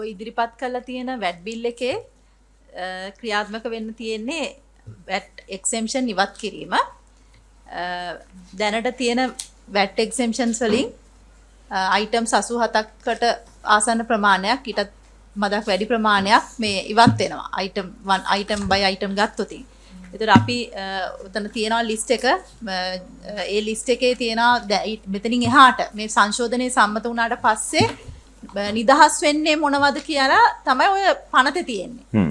ඔය ඉදිරිපත් කරලා තියෙන VAT bill එකේ ක්‍රියාත්මක වෙන්න තියෙන්නේ VAT exemption ඉවත් කිරීම. දැනට තියෙන VAT exemptions වලින් items 87කට ආසන්න ප්‍රමාණයක් ඊටත් මදක් වැඩි ප්‍රමාණයක් මේ ඉවත් වෙනවා. item by item ගත්තොත්. ඒතර අපි උතන තියෙනවා ලිස්ට් එක. ඒ ලිස්ට් එකේ තියෙනවා මෙතනින් එහාට මේ සංශෝධනයේ සම්මත වුණාට පස්සේ නිදහස් වෙන්නේ මොනවද කියලා තමයි ඔය පනතේ තියෙන්නේ.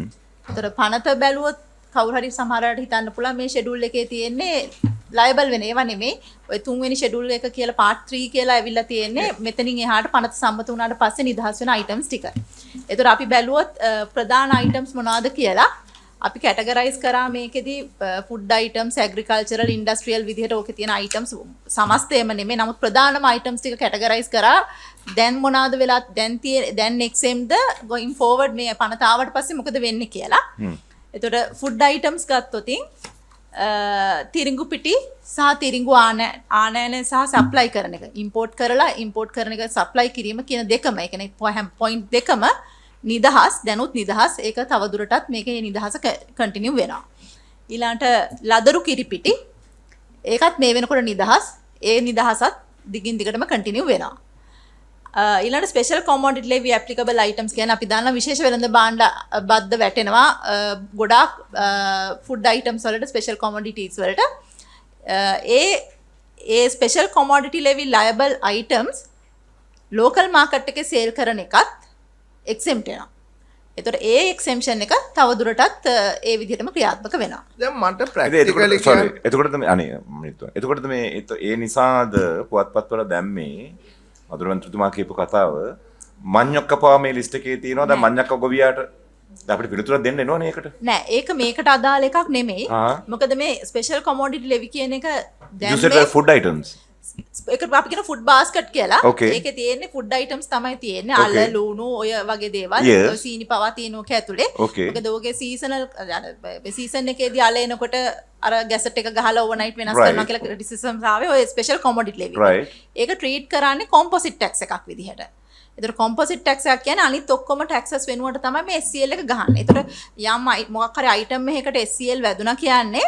ඒතර පනත බැලුවොත් කවුරු හරි සමහරවට හිතන්න පුළුවන් මේ ෂෙඩියුල් එකේ තියෙන්නේ ලයබල් වෙන ඒවා නෙමෙයි. ඔය 3 වෙනි ෂෙඩියුල් එක කියලා part 3 කියලා ඇවිල්ලා තියෙන්නේ මෙතනින් එහාට පනත සම්මත වුණාට පස්සේ නිදහස් වෙන items ටික. ඒතර අපි බැලුවොත් ප්‍රධාන items මොනවද කියලා අපි කැටගරයිස් කරා මේකෙදි food items, agricultural, industrial විදිහට ඕකේ තියෙන items සමස්තයම නෙමෙයි. නමුත් ප්‍රධානම items ටික කැටගරයිස් කරා. දැන් මොනවාද වෙලා දැන් exempt going forward මේ පනත ආවට පස්සේ මොකද වෙන්නේ කියලා. එතකොට food items ගත්තොතින් තිරිඟු පිටි සහ තිරිඟු ආනයන සහ සප්ලයි කරන එක. ඉම්පෝර්ට් කරන එක සප්ලයි කිරීම කියන දෙකම. ඒ කියන්නේ පොයින්ට් දෙකම නිදහස් දැනුත් නිදහස්. ඒක තවදුරටත් මේකේ නිදහස කන්ටිනියු වෙනවා. ඊළඟට ලදරු කිරිපිටි ඒකත් මේ වෙනකොට නිදහස්. ඒ නිදහසත් දිගින් දිගටම කන්ටිනියු වෙනවා. ඊළඟට ස්පෙෂල් කොමෝඩිටි ලෙවි ඇප්ලිකබල් අයිටම්ස් කියන්නේ අපි දන්නා විශේෂ වෙළඳ භාණ්ඩ බද්ද වැටෙනවා ගොඩාක් ෆුඩ් අයිටම්ස් වලට ස්පෙෂල් කොමෝඩිටිස් වලට ඒ special commodity ලෙවි ලයබල් items local market එකේ සේල් කරන එකත් එක්සෙම්ප්ට් වෙනවා. ඒතකොට ඒ එක්සෙම්ප්ෂන් එක තවදුරටත් ඒ විදිහටම ක්‍රියාත්මක වෙනවා. දැන් මට ප්‍රැක්ටිකලි එතකොට මේ ඒ නිසාද පුවත්පත් වල දැම්මේ අදුරවන්තතුමා කියපු කතාව මඤ්ඤොක්කපා මේ ලිස්ට් එකේ තියෙනවා. දැන් මඤ්ඤොක්ක ගොවියාට අපිට පිළිතුරක් දෙන්න එනවනේ ඒකට. නෑ ඒක මේකට අදාළ එකක් නෙමෙයි. මොකද මේ ස්පෙෂල් කොමෝඩිටි ලෙවි කියන එක දැන් මේ ෆුඩ් අයිටම්ස් ඒක අපි කියන ෆුඩ් බාස්කට් කියලා. ඒකේ තියෙන්නේ ෆුඩ් අයිටම්ස් තමයි තියෙන්නේ. අල්ල ලුණු ඔය වගේ දේවල්. සීනි පවා තියෙන ඕක ඇතුලේ. මොකද ඕකේ සීසනල් සීසන් එකේදී අල එනකොට අර ගැසට් එක ගහලා ඕවර්නයිට් වෙනස් කරනවා කියලා ක්‍රිටිසිසම්ස් ආවේ ඔය ස්පෙෂල් කොමෝඩිටි ලෙවි. ඒක ට්‍රීට් කරන්නේ කොම්පොසිට් ටැක්ස් එකක් විදිහට. ඒතර කොම්පොසිට් ටැක්ස් එකක් කියන්නේ අනිත් ඔක්කොම ටැක්සස් වෙනුවට තමයි මේ SCL එක ගහන්නේ. ඒතර යම් මොකක් හරි අයිටම් එකකට SCL වැදුනා කියන්නේ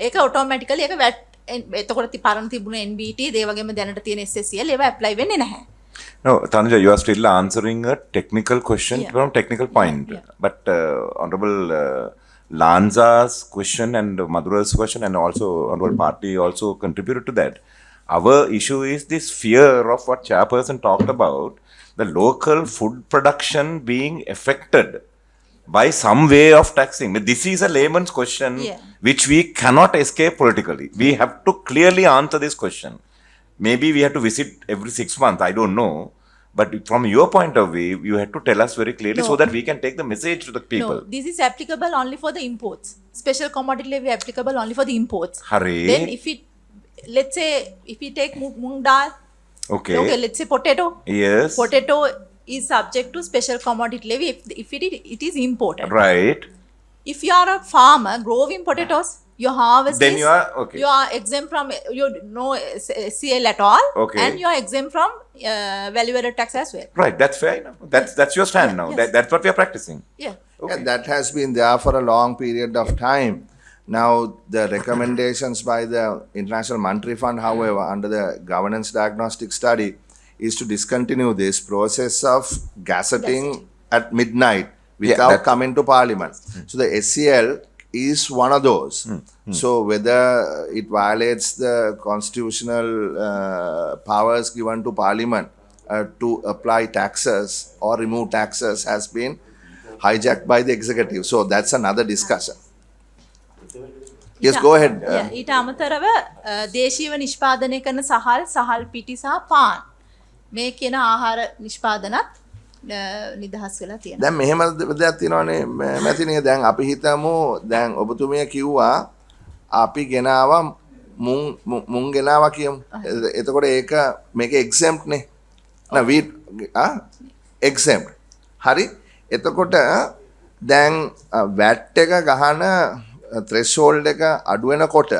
ඒක ඔටෝමැටිකලි ඒක VAT එතකොට පරණ තිබුණ NBT ඒ වගේම දැනට තියෙන SSCL ඒවා ඇප්ලයි වෙන්නේ නැහැ. No, Tanuja, you are still answering a technical question from technical point. But Honorable Lanza's question and Madhura's question and also Honorable Party also contributed to that. Our issue is this fear of what Chairperson talked about, the local food production being affected by some way of taxing. This is a layman's question which we cannot escape politically. We have to clearly answer this question. Maybe we have to visit every 6 months, I don't know. But from your point of view, you have to tell us very clearly so that we can take the message to the people. No, this is applicable only for the imports. Special commodity levy applicable only for the imports. Hurry. Then let's say, if we take mung dal, okay, let's say potato. Yes. Potato is subject to special commodity levy if it is imported. Right. If you are a farmer growing potatoes, your harvest then is, you are exempt from no SCL at all, and you are exempt from value-added tax as well. Right, that's fair enough. That's your stand now. Yes. That's what we are practicing. Yeah. Okay. And that has been there for a long period of time. Now, the recommendations by the International Monetary Fund, however, under the governance diagnostic study, is to discontinue this process of gazetting at midnight without coming to Parliament. So the SCL is one of those. So whether it violates the constitutional powers given to Parliament to apply taxes or remove taxes has been hijacked by the executive. So that's another discussion. Yes, go ahead. ඊට අමතරව දේශීය නිෂ්පාදනය කරන සහල් පිටි සහ පාන් මේ කියන ආහාර නිෂ්පාදනත් නිදහස් වෙලා තියෙනවා. දැන් මෙහෙම දෙයක් තියෙනවානේ මැතිනිය. දැන් අපි හිතමු දැන් ඔබතුමිය කිව්වා අපි ගෙනාවා මුං ගෙනාවා කියමු. එතකොට ඒක මේක exempt නේ. නා වීට් exempt. හරි. එතකොට දැන් VAT එක ගහන threshold එක අඩු වෙනකොට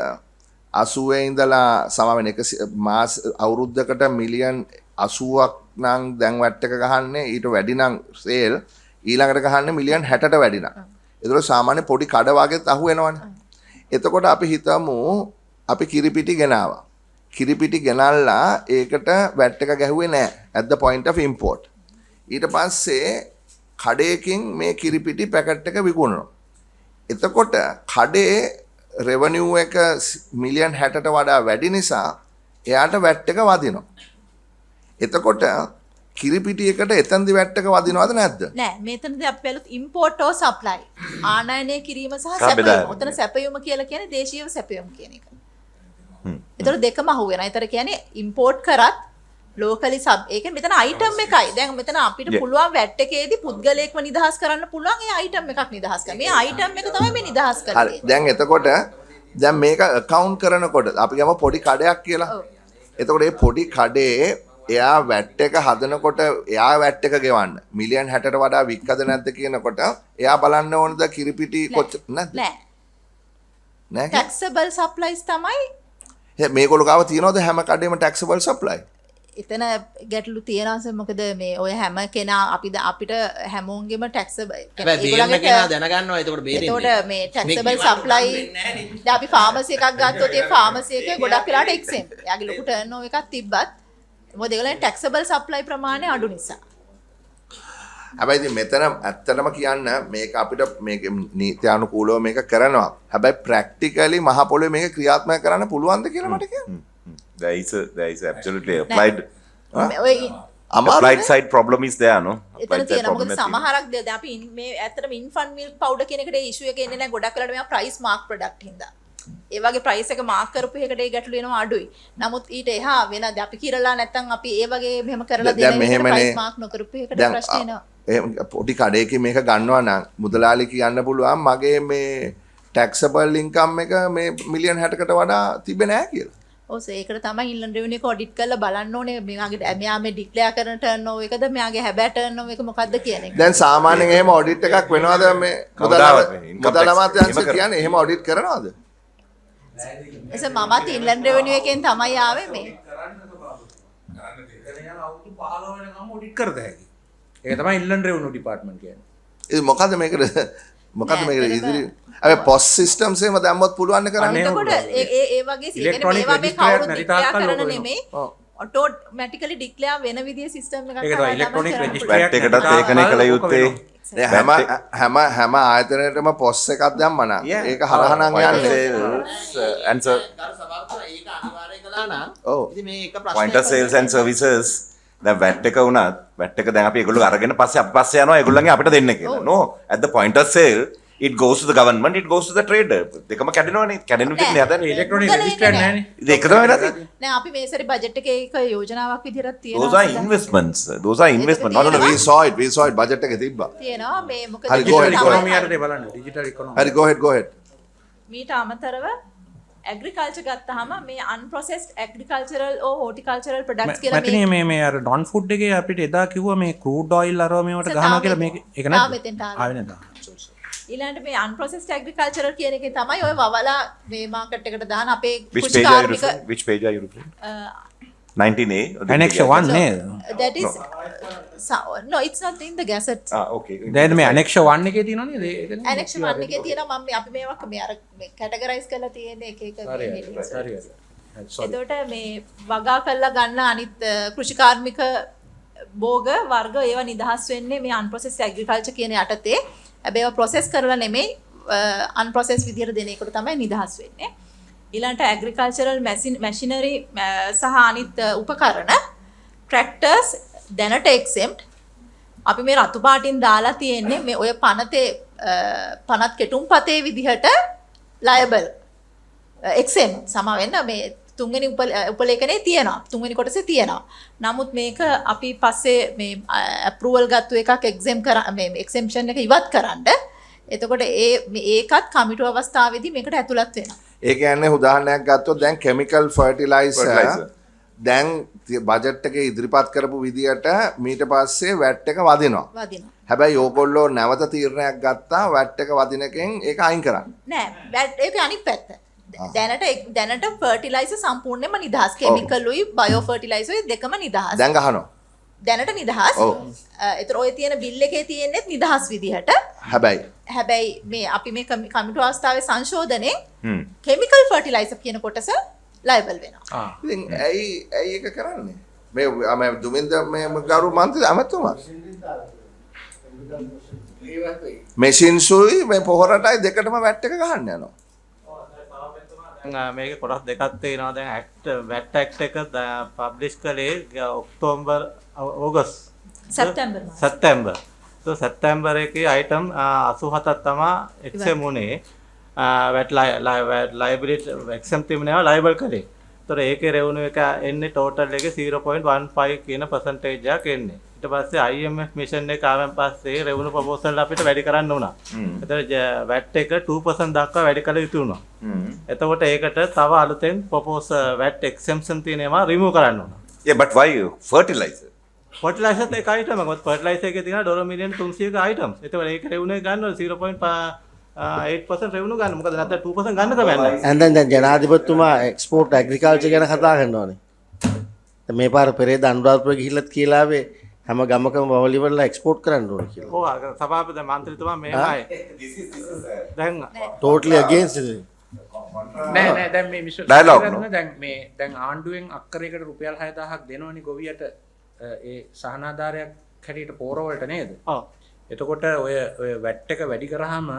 80 ඉඳලා සම වෙන එක මාස අවුරුද්දකට මිලියන් 80ක් නම් දැන් වැට් එක ගහන්නේ ඊට වැඩි නම් සේල් ඊළඟට ගහන්නේ මිලියන් 60ට වැඩි නම්. ඒතකොට සාමාන්‍ය පොඩි කඩ වගේත් අහු වෙනවනේ. එතකොට අපි හිතමු අපි කිරිපිටි ගෙනාවා. කිරිපිටි ගෙනල්ලා ඒකට වැට් එක ගැහුවේ නැහැ at the point of import. ඊට පස්සේ කඩේකින් මේ කිරිපිටි පැකට් එක විකුණනවා. එතකොට කඩේ රෙවනියු එක මිලියන් 60ට වඩා වැඩි නිසා එයාට වැට් එක වදිනවා. එතකොට කිරිපිටි එකට එතනදි වැට් එක වදිනවද නැද්ද? නෑ මෙතනදී අපි බැලුත් import or supply ආනයනය කිරීම සහ සැපයීම. උතන සැපයීම කියලා කියන්නේ දේශීය සැපයීම කියන එක. ඒතර දෙකම අහු වෙනවා. ඒතර කියන්නේ import කරත් locally sub ඒ කියන්නේ මෙතන item එකයි. දැන් මෙතන අපිට පුළුවන් වැට් එකේදී පුද්ගලයෙක්ව නිදහස් කරන්න පුළුවන් ඒ item එකක් නිදහස් කරන්න. මේ item එක තමයි මේ නිදහස් කරන්නේ. හරි. දැන් එතකොට දැන් මේක account කරනකොට අපි ගම පොඩි කඩයක් කියලා. එතකොට මේ පොඩි කඩේ එයා වැට් එක හදනකොට එයා වැට් එක ගෙවන්න මිලියන් 60ට වඩා වික්කද නැද්ද කියනකොට එයා බලන්න ඕනද කිරිපිටි කොච්චර නැද්ද? නෑ. නෑ. taxable supplies තමයි මේගොල්ලෝ ගාව තියනවද හැම කඩේම taxable supply? එතන ගැටලු තියෙනවා මොකද මේ ඔය හැම කෙනා අපිට හැමෝන්ගෙම taxable ඒගොල්ලන්ගේ කෙනා දැනගන්නවා එතකොට බේරෙන්නේ. එතකොට මේ taxable supply දැන් අපි ෆාමසි එකක් ගත්තොත් ඒ ෆාමසි එක ගොඩක් වෙලාට exempt. එයාගේ ලොකු turnover එකක් තිබ්බත් මොකද ඒගොල්ලන් taxable supply ප්‍රමාණය අඩු නිසා. හැබැයි ඉතින් මෙතන ඇත්තටම කියන්න මේක අපිට මේක නීත්‍යානුකූලව මේක කරනවා. හැබැයි ප්‍රැක්ටිකලි මහ පොළොවේ මේක ක්‍රියාත්මක කරන්න පුළුවන්ද කියලා මට කියන්න. There is absolutely applied අමාරුයි. side problem is there, no? එතන තියෙනවා මොකද සමහරක් දැන් අපි මේ ඇත්තටම infant milk powder කියන එකට issue එක එන්නේ නැහැ ගොඩක් වෙලාවට මේවා price mark product හින්දා. ඒ වගේ price එක mark කරපු එකට ඒ ගැටලු එනවා අඩුයි. නමුත් ඊට එහා වෙන අපි කිරලා නැත්තම් අපි ඒ වගේ මෙහෙම කරලා දෙන එකට price mark නොකරපු එකට ප්‍රශ්න එනවා. පොඩි කඩේකින් මේක ගන්නවා නම් මුදලාලි කියන්න පුළුවන් මගේ මේ taxable income එක මේ මිලියන් 60කට වඩා තිබෙන්නේ නැහැ කියලා. ඔව් ඒකට තමයි ඉන්ලන්ඩ් රෙවිනියු එක ඔඩිට් කරලා බලන්න ඕනේ මෙයා මේ ඩික්ලෙයාර් කරන ටර්න්ಓවර් එකද මෙයාගේ හැබෑ ටර්න්ಓවර් එක මොකක්ද කියන එක. දැන් සාමාන්‍යයෙන් එහෙම ඔඩිට් එකක් වෙනවද මේ මුදල් අමාත්‍යාංශය කියන්නේ එහෙම ඔඩිට් කරනවද? එසේ මමත් ඉන්ලන්ඩ් රෙවිනියු එකෙන් තමයි ආවේ මේ. අවුරුදු 15 වෙනකම් ඔඩිට් කරත හැකි. ඒක තමයි ඉන්ලන්ඩ් රෙවිනියු ඩිපාර්ට්මන්ට් කියන්නේ. ඒ මොකද්ද මේකට ඉදිරි අර පොස් සිස්ටම්ස් එහෙම දැම්මොත් පුළුවන් නේ කරන්න. එතකොට ඒ වගේ සිගන මේවා මේ කවුරුත් ඩික්ලෙයාර් කරන නෙමෙයි. ඔටෝමැටිකලි ඩික්ලෙයාර් වෙන විදිහේ සිස්ටම් එකක් ඒක තමයි ඉලෙක්ට්‍රොනික වැට් එකටත් ඒකනේ කළ යුත්තේ. හැම ආයතනයකටම පොස් එකක් දැම්මා නම් ඒක හරහා නම් යන්නේ. answer ඒක අනිවාර්යයි කළා නම් ඔව්. ඉතින් මේ එක ප්‍රශ්නයක් point of sales and services දැන් වැට් එක වුණත් වැට් එක දැන් අපි ඒගොල්ලෝ අරගෙන පස්සේ අපි පස්සේ යනවා ඒගොල්ලන්ගේ අපිට දෙන්න කියලා. No, at the point of sale it goes to the government, it goes to the trader. දෙකම කැඩෙනවනේ. කැඩෙන විදිහට හදන්නේ ඉලෙක්ට්‍රොනික රෙජිස්ටර්ඩ් නැහැනේ. ඒක තමයි වෙන්නේ. නෑ අපි මේ සැරේ බජට් එකේ ඒක යෝජනාවක් විදිහට තියෙනවා. Those are investments. Those are investment. No, we saw it budget එකේ තිබ්බා. තියෙනවා මේ මොකද හරි, go ahead, go ahead. Economy යටතේ බලන්න ඩිජිටල් ඉකොනොමි. හරි go ahead. මීට අමතරව ඇග්‍රිකල්චර් ගත්තාම මේ unprocessed agricultural or horticultural products කියලා මැතිනේ මේ අර ඩොන් ෆුඩ් එකේ අපිට එදා කිව්වා මේ ක්‍රූඩ් ඔයිල් අරව මේවට ගහනවා කියලා මේක ඒක නැද්ද? ආවේ නැද්ද? ඊළඟට මේ unprocessed agricultural කියන එකේ තමයි ඔය වවලා මේ මාකට් එකට දාන අපේ which page are you referring? Which page are you referring? 19A. Annex 1 නේද? that is no it's not in the gazette. Okay. දැන් මේ annex 1 එකේ තියෙනව නේද? ඒකනේ. annex 1 එකේ තියෙනවා මම අපි මේවා මේ අර මේ කැටගරයිස් කරලා තියෙන එක එක headings. එතකොට මේ වගා කරලා ගන්න අනිත් කෘෂිකාර්මික භෝග වර්ග ඒවා නිදහස් වෙන්නේ මේ unprocessed agriculture කියන යටතේ. හැබැයි ඒවා process කරලා නෙමෙයි unprocessed විදියට දෙන එකට තමයි නිදහස් වෙන්නේ. ඊළඟට agricultural machinery සහ අනිත් උපකරණ tractors දැනට exempt. අපි මේ රතු පාටින් දාලා තියෙන්නේ මේ ඔය පනත් කෙටුම්පතේ විදිහට liable exempt සම වෙන්න මේ තුන්වෙනි උපලේඛනයේ තියෙනවා. තුන්වෙනි කොටසේ තියෙනවා. නමුත් මේක අපි පස්සේ මේ approval ගත්ත එකක් exemption එක ඉවත් කරන්න. එතකොට ඒකත් කමිටු අවස්ථාවේදී මේකට ඇතුළත් වෙනවා. ඒ කියන්නේ උදාහරණයක් ගත්තොත් දැන් chemical fertilizer දැන් බජට් එකේ ඉදිරිපත් කරපු විදියට මීට පස්සේ වැට් එක වදිනවා. හැබැයි ඕගොල්ලෝ නැවත තීරණයක් ගත්තා වැට් එක වදින එකෙන් ඒක අයින් කරන්න. නෑ වැට් ඒක අනිත් පැත්ත. දැනට ෆර්ටිලයිසර් සම්පූර්ණයෙන්ම නිදහස්. කෙමිකලුයි බයෝ ෆර්ටිලයිසර් දෙකම නිදහස්. දැන් ගහනවා. දැනට නිදහස්. ඔව්. ඒතර ඔය තියෙන බිල් එකේ තියෙන්නේ නිදහස් විදිහට. හැබැයි මේ අපි මේ කමිටු අවස්ථාවේ සංශෝධනයේ කෙමිකල් ෆර්ටිලයිසර් කියන කොටස ලයබල් වෙනවා. ඉතින් ඇයි ඒක කරන්නේ? මේ දුමින්ද මේ ගරු මන්ත්‍රී අමතුමා මෙෂින්සුයි මේ පොහොරටයි දෙකටම වැට් එක ගහන්න යනවා. මේක කොටස් දෙකක් තියෙනවා. දැන් වැට් ඇක්ට් එක පබ්ලිෂ් කළේ ඔක්තෝබර් ඔගස්ට් සැප්තැම්බර්. so සැප්තැම්බර් එකේ අයිටම් 87ක් තමයි එක්සෙම් උනේ. වැට් ලයබිලිටි එක්සෙම් තිබුණේවා ලයබල් කරේ. ඒතර ඒකේ රෙවෙනියු එක එන්නේ ටෝටල් එකේ 0.15 කියන percentage එකක් එන්නේ. ඊට පස්සේ IMF මිෂන් එක ආවන් පස්සේ රෙවෙනියු ප්‍රොපෝසල් අපිට වැඩි කරන්න උනා. ඒතර වැට් එක 2% දක්වා වැඩි කළ යුතු වුණා. එතකොට ඒකට තව අලුතෙන් ප්‍රොපෝස් වැට් එක්සෙම්ප්ෂන් තියෙනවා රිමූව් කරන්න උනා. Yeah, but why fertilizer? fertilizer එක item එකක්. fertilizer එකේ තියෙනවා ඩොලර් මිලියන් 300ක items. ඒතකොට ඒක රෙවෙනියු ගන්නවා 0.8% රෙවෙනියු ගන්න. මොකද නැත්නම් 2% ගන්න ක්‍රමයක් නැහැ. and then ජනාධිපතිතුමා එක්ස්පෝර්ට් ඇග්‍රිකල්චර් ගැන කතා කරනවානේ. මේ පාර පෙරේද අනුරාධපුර ගිහිල්ලත් කියලා ආවේ හැම ගමකම වවලිවල එක්ස්පෝර්ට් කරන්න ඕනේ කියලා. ඔව් සභාපති මන්ත්‍රීතුමා මෙහෙමයි. දැන් totally against it. නෑ දැන් මේ මිෂන් දැන් ආණ්ඩුවෙන් අක්කරයකට රුපියල් 6000ක් දෙනවනේ ගොවියට ඒ සහනාධාරයක් හැටියට පෝර වලට නේද? ඔව්. එතකොට ඔය වැට් එක වැඩි කරාම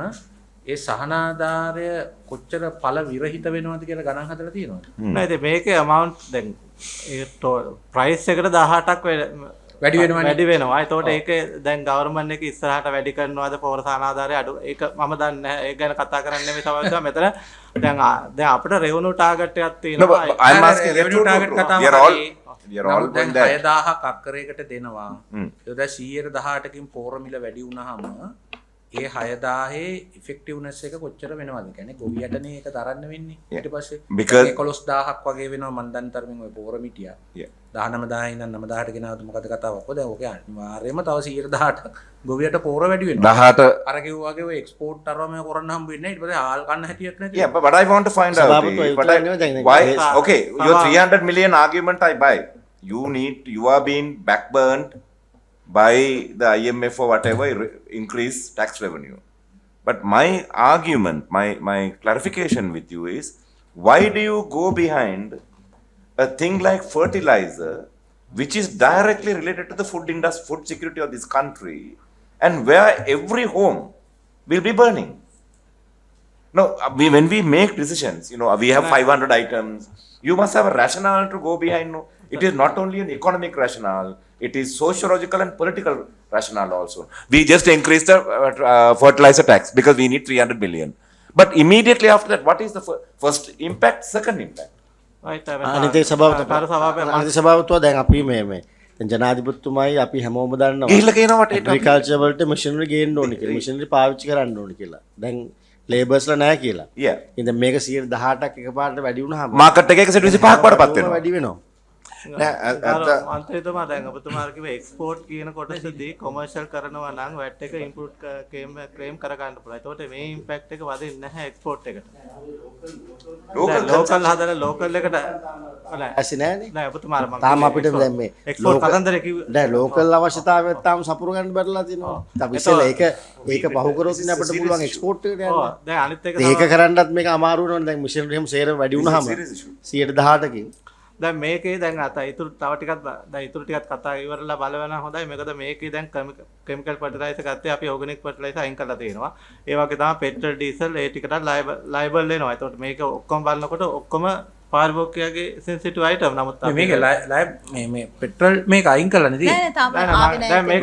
ඒ සහනාධාරය කොච්චර පළ විරහිත වෙනවද කියලා ගණන් හදලා තියෙනවද? නෑ ඉතින් මේකේ amount දැන් ඒ price එකට 18ක් වැඩි වෙනවා. ඒතකොට ඒක දැන් ගවර්න්මන්ට් එක ඉස්සරහට වැඩි කරනවාද පෝර සහනාධාරය අඩු ඒක මම දන්නේ නැහැ. ඒක ගැන කතා කරන්නේ නෙමෙයි සමහරවිට මෙතන දැන් අපිට රෙවෙනියු ටාගට් එකක් තියෙනවා. I'm asking රෙවෙනියු ටාගට් කතාව we are all දැන් going there. 6000ක් අක්කරයකට දෙනවා. ඒක 118කින් පෝර මිල වැඩි වුණාම ඒ 6000 ඉෆෙක්ටිව්නස් එක කොච්චර වෙනවද? කියන්නේ ගොවියටනේ ඒක තරන්න වෙන්නේ. ඊට පස්සේ 11000ක් වගේ වෙනවා මන් දන්න තරමින් ඔය පෝර මිටිය. 19000 ඉඳන් 9000ට ගෙනාවද මොකද කතාවක්? ඔය දැන් ඔක අනිවාර්යයෙන්ම තව 118ක් ගොවියට පෝර වැඩි වෙනවා. 18 අර කිව්වාගේ ඔය එක්ස්පෝර්ට් අරවම කරන්න හම්බ වෙන්නේ නැහැ. ඊට පස්සේ ආල් කන්න හැටියක් නැති. Yeah, but I want to find out why. Okay, your 300 million argument I buy. You are being backburned by the IMF or whatever increase tax revenue. But my argument, my clarification with you is, why do you go behind a thing like fertilizer, which is directly related to the food industry, food security of this country, and where every home will be burning? No, when we make decisions, we have 500 items. You must have a rationale to go behind. No, it is not only an economic rationale. It is sociological and political rationale also. We just increased the fertilizer tax because we need 300 billion. But immediately after that, what is the first impact, second impact? අනිත් සභාවතුවා දැන් අපි මේ ජනාධිපතිතුමායි අපි හැමෝම දන්නවා ගිහිල්ලා කියනවා වට ඇග්‍රිකල්චර් වලට මැෂිනරි ගේන්න ඕනේ කියලා. මැෂිනරි පාවිච්චි කරන්න ඕනේ කියලා. දැන් ලේබර්ස්ලා නැහැ කියලා. Yeah. ඉතින් මේක 118ක් එකපාරට වැඩි වුණාම මාකට් එකේ 125ක් වඩපත් වෙනවා. වැඩි වෙනවා. මන්ත්‍රීතුමා දැන් ඔබතුමාට කිව්වේ එක්ස්පෝර්ට් කියන කොටසදී කොමර්ෂල් කරනවා නම් වැට් එක ඉම්පෝට් ක්ලේම් කර ගන්න පුළුවන්. ඒතකොට මේ ඉම්පැක්ට් එක වදින්නේ නැහැ එක්ස්පෝර්ට් එකට. ලෝකල් හදලා ලෝකල් එකට ඇසි නෑනේ. නෑ ඔබතුමාට මම තාම අපිට දැන් මේ එක්ස්පෝර්ට් කතන්දරේ කිව්වේ දැන් ලෝකල් අවශ්‍යතාවය තාම සපුරු ගන්න බැරිලා තියෙනවා. අපි ඉස්සෙල්ලා ඒක පහු කරොත් ඉන්නේ අපිට පුළුවන් එක්ස්පෝර්ට් එකට යන්න. ඔව් දැන් අනිත් එක ඒක කරන්නත් මේක අමාරු වෙනවා. දැන් මිෂනරි එහෙම සේරම වැඩි වුණාම 118කින් දැන් මේකේ දැන් ඉතුරු තව ටිකක් දැන් ඉතුරු ටිකක් කතා ඉවරලා බලවනම් හොඳයි. මොකද මේකේ දැන් කෙමිකල් ෆර්ටිලයිසර් ගත්තේ අපි ඕගනික් ෆර්ටිලයිසර් අයින් කරලා තියෙනවා. ඒ වගේ තමයි පෙට්‍රල් ඩීසල් ඒ ටිකට ලයබල් වෙනවා. ඒතකොට මේක ඔක්කොම බලනකොට ඔක්කොම පාරිභෝගිකයාගේ සෙන්සිටිව් අයිටම්. නමුත් මේක මේ පෙට්‍රල් මේක අයින් කරලා නෙදී. නෑ තාම ආවේ නෑ. දැන් මේක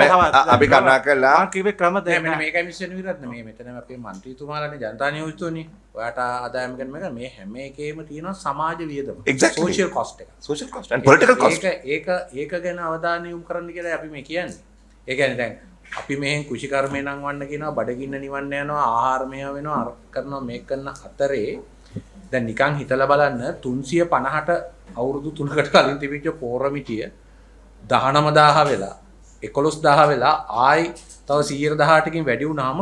අපි කතා කළා මම කිව්වේ ක්‍රම දෙකක්. මෙන්න මේකයි මිෂන් විරත් මේ මෙතන අපේ മന്ത്രിතුමාලානේ ජනතා නියෝජිතෝනේ. ඔයාට ආදායම ගැන මේ හැම එකේම තියෙනවා සමාජ වියදම. සෝෂියල් කොස්ට් එක. Social cost and political cost. ඒක ගැන අවධානය යොමු කරන්න කියලා අපි මේ කියන්නේ. ඒ කියන්නේ දැන් අපි මෙහෙන් කුෂිකර්මේ නම් වන්න කියනවා, බඩගින්න නිවන්න යනවා, ආහාර මේව වෙනවා, අර කරනවා මේක කරන අතරේ දැන් නිකන් හිතලා බලන්න 350ට අවුරුදු 3කට කලින් තිබිච්ච පෝරමිටිය 19000 වෙලා 11000 වෙලා ආයි තව 118කින් වැඩි වුණාම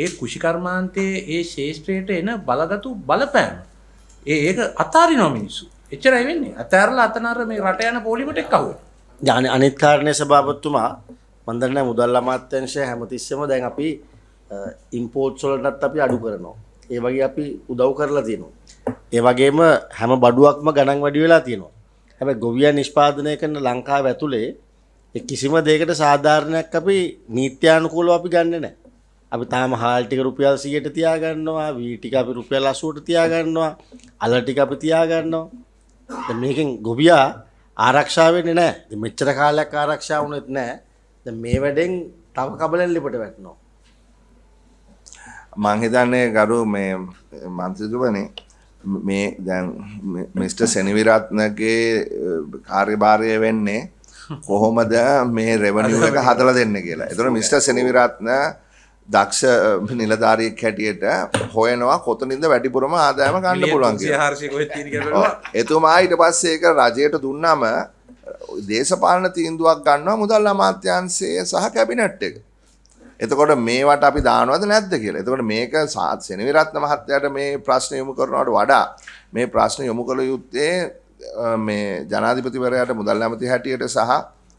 ඒ කුෂිකර්මාන්තයේ ඒ ශේෂ්ත්‍රයට එන බලගතු බලපෑම ඒක අතාරිනවා මිනිස්සු. එච්චරයි වෙන්නේ. අතාරලා අතනර මේ රට යන පොලිමට එක්ක අහුවෙනවා. දැන් අනිත් කාරණේ සභාපතිතුමා මම දන්නේ මුදල් අමාත්‍යාංශය හැමතිස්සෙම දැන් අපි ඉම්පෝර්ට්ස් වලටත් අපි අඩු කරනවා. ඒ වගේ අපි උදව් කරලා තියෙනවා. ඒ වගේම හැම බඩුවක්ම ගණන් වැඩි වෙලා තියෙනවා. හැබැයි ගොවියා නිෂ්පාදනය කරන ලංකාව ඇතුලේ කිසිම දෙයකට සාධාරණයක් අපි නීත්‍යානුකූලව අපි ගන්නෙ නැහැ. අපි තාම හාල් ටික රුපියල් 100ට තියා ගන්නවා, වී ටික අපි රුපියල් 80ට තියා ගන්නවා, අල ටික අපි තියා ගන්නවා. දැන් මේකෙන් ගොවියා ආරක්ෂා වෙන්නේ නැහැ. ඉතින් මෙච්චර කාලයක් ආරක්ෂා වුණෙත් නැහැ. දැන් මේ වැඩෙන් තව කබලෙන් ලිපට වැටෙනවා. මං හිතන්නේ ගරු මේ මන්ත්‍රීතුමනි මේ දැන් මිස්ටර් සෙනවිරත්නගේ කාර්යභාරය වෙන්නේ කොහොමද මේ රෙවනියු එක හදලා දෙන්න කියලා. ඒතර මිස්ටර් සෙනවිරත්න දක්ෂ නිලධාරියෙක් හැටියට හොයනවා කොතනින්ද වැඩිපුරම ආදායම ගන්න පුළුවන් කියලා. එතුමා ඊට පස්සේ ඒක රජයට දුන්නාම දේශපාලන තීන්දුවක් ගන්නවා මුදල් අමාත්‍යාංශය සහ කැබිනට් එක. එතකොට මේවට අපි දානවද නැද්ද කියලා. එතකොට මේක සෙනවිරත්න මහත්තයාට මේ ප්‍රශ්න යොමු කරනවට වඩා මේ ප්‍රශ්න යොමු කළ යුත්තේ මේ ජනාධිපතිවරයාට මුදල් ඇමති හැටියට සහ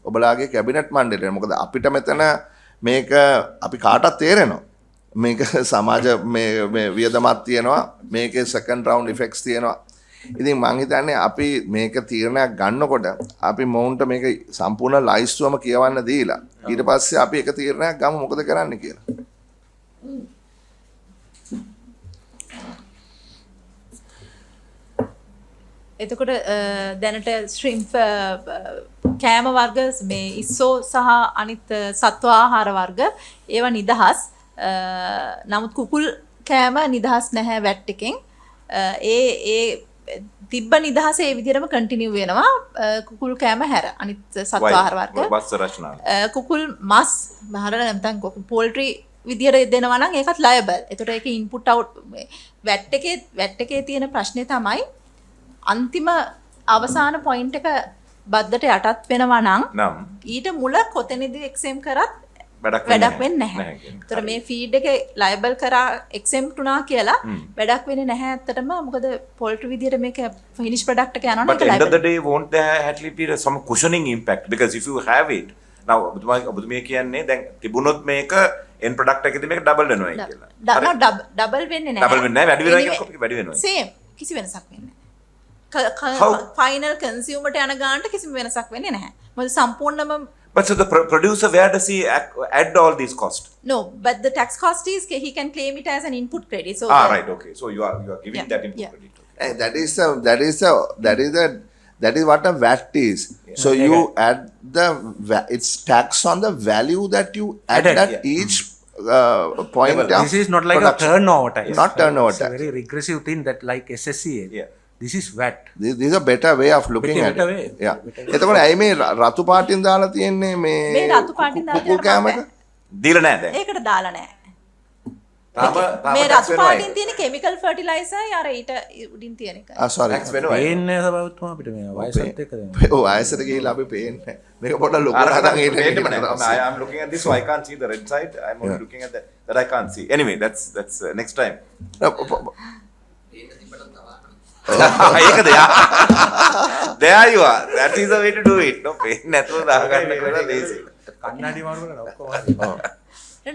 ඔබලාගේ කැබිනට් මණ්ඩලයට. මොකද අපිට මෙතන මේක අපි කාටත් තේරෙනවා. මේක සමාජ මේ වියදමක් තියෙනවා. මේකේ සෙකන්ඩ් රවුන්ඩ් ඉෆෙක්ට්ස් තියෙනවා. ඉතින් මං හිතන්නේ අපි මේක තීරණයක් ගන්නකොට අපි මොවුන්ට මේක සම්පූර්ණ ලයිස්තුවම කියවන්න දීලා ඊට පස්සේ අපි එක තීරණයක් ගමු මොකද කරන්න කියලා. එතකොට දැනට ශ්‍රිම්ප් කෑම වර්ග මේ ඉස්සෝ සහ අනිත් සත්ව ආහාර වර්ග ඒවා නිදහස්. නමුත් කුකුල් කෑම නිදහස් නැහැ වැට් එකෙන්. ඒ තිබ්බ නිදහස ඒ විදිහටම කන්ටිනියු වෙනවා කුකුල් කෑම හැර අනිත් සත්ව ආහාර වර්ග. කුකුල් මස් බහර නැත්නම් පෝල්ට්‍රි විදියට දෙනවා නම් ඒකත් ලයබල්. ඒතකොට ඒක ඉන්පුට් අවුට් වැට් එකේ තියෙන ප්‍රශ්නේ තමයි අන්තිම අවසාන පොයින්ට් එක බද්දට යටත් වෙනවා නම් ඊට මුල කොතනදී එක්සෙම් කරත් වැඩක් වෙන්නේ නැහැ. ඒතර මේ ෆීඩ් එකේ ලයබල් කරා එක්සෙම්ප්ට් වුණා කියලා වැඩක් වෙන්නේ නැහැ ඇත්තටම. මොකද පොල්ට්‍රි විදියට මේක ෆිනිෂ් ප්‍රොඩක්ට් එක යනවා නේද? But at the end of the day won't there at least be some cushioning impact because if you have it now ඔබතුමිය කියන්නේ දැන් තිබුණොත් මේක end product එකේදී මේක ඩබල් වෙනවා කියලා. ඩබල් වෙන්නේ නැහැ. ඩබල් වෙන්නේ නැහැ වැඩි වෙනවා කියන කොපික වැඩි වෙනවා. සේම් කිසි වෙනසක් වෙන්නේ නැහැ. ෆයිනල් කන්සියුමර්ට යන ගානට කිසිම වෙනසක් වෙන්නේ නැහැ. මොකද සම්පූර්ණම But so the producer, where does he add all these costs? No, but the tax cost is he can claim it as an input credit. So right, okay. So you are giving that input credit. Okay. That is what a VAT is. Yeah. So you add it's tax on the value that you add at each point. This is not like production. A turnover tax. Not turnover tax. It's a very regressive thing that like SSCA. Yeah. This is VAT. This is a better way of looking at it. Yeah. එතකොට ඇයි මේ රතු පාටින් දාලා තියෙන්නේ මේ රතු පාටින් දාලා කුකුල් කෑමක? දීලා නැහැ දැන්. ඒකට දාලා නැහැ. මේ රතු පාටින් තියෙන කෙමිකල් ෆර්ටිලයිසර් අර ඊට උඩින් තියෙන එක. sorry. පේන්නේ සබවතුමා අපිට මේ වයසත් එක්ක දැන්. ඔව් වයසට ගිහිල්ලා අපි පේන්නේ. මේක පොඩ්ඩක් ලොකු හදන් I am looking at this so I can't see the red side. I am only looking at that I can't see. Anyway, that's next time. There you are. That is the way to do it. No pain නැතුව දාගන්න කියලා ලේසි. කන්නඩි මාරු කරලා ඔක්කොම.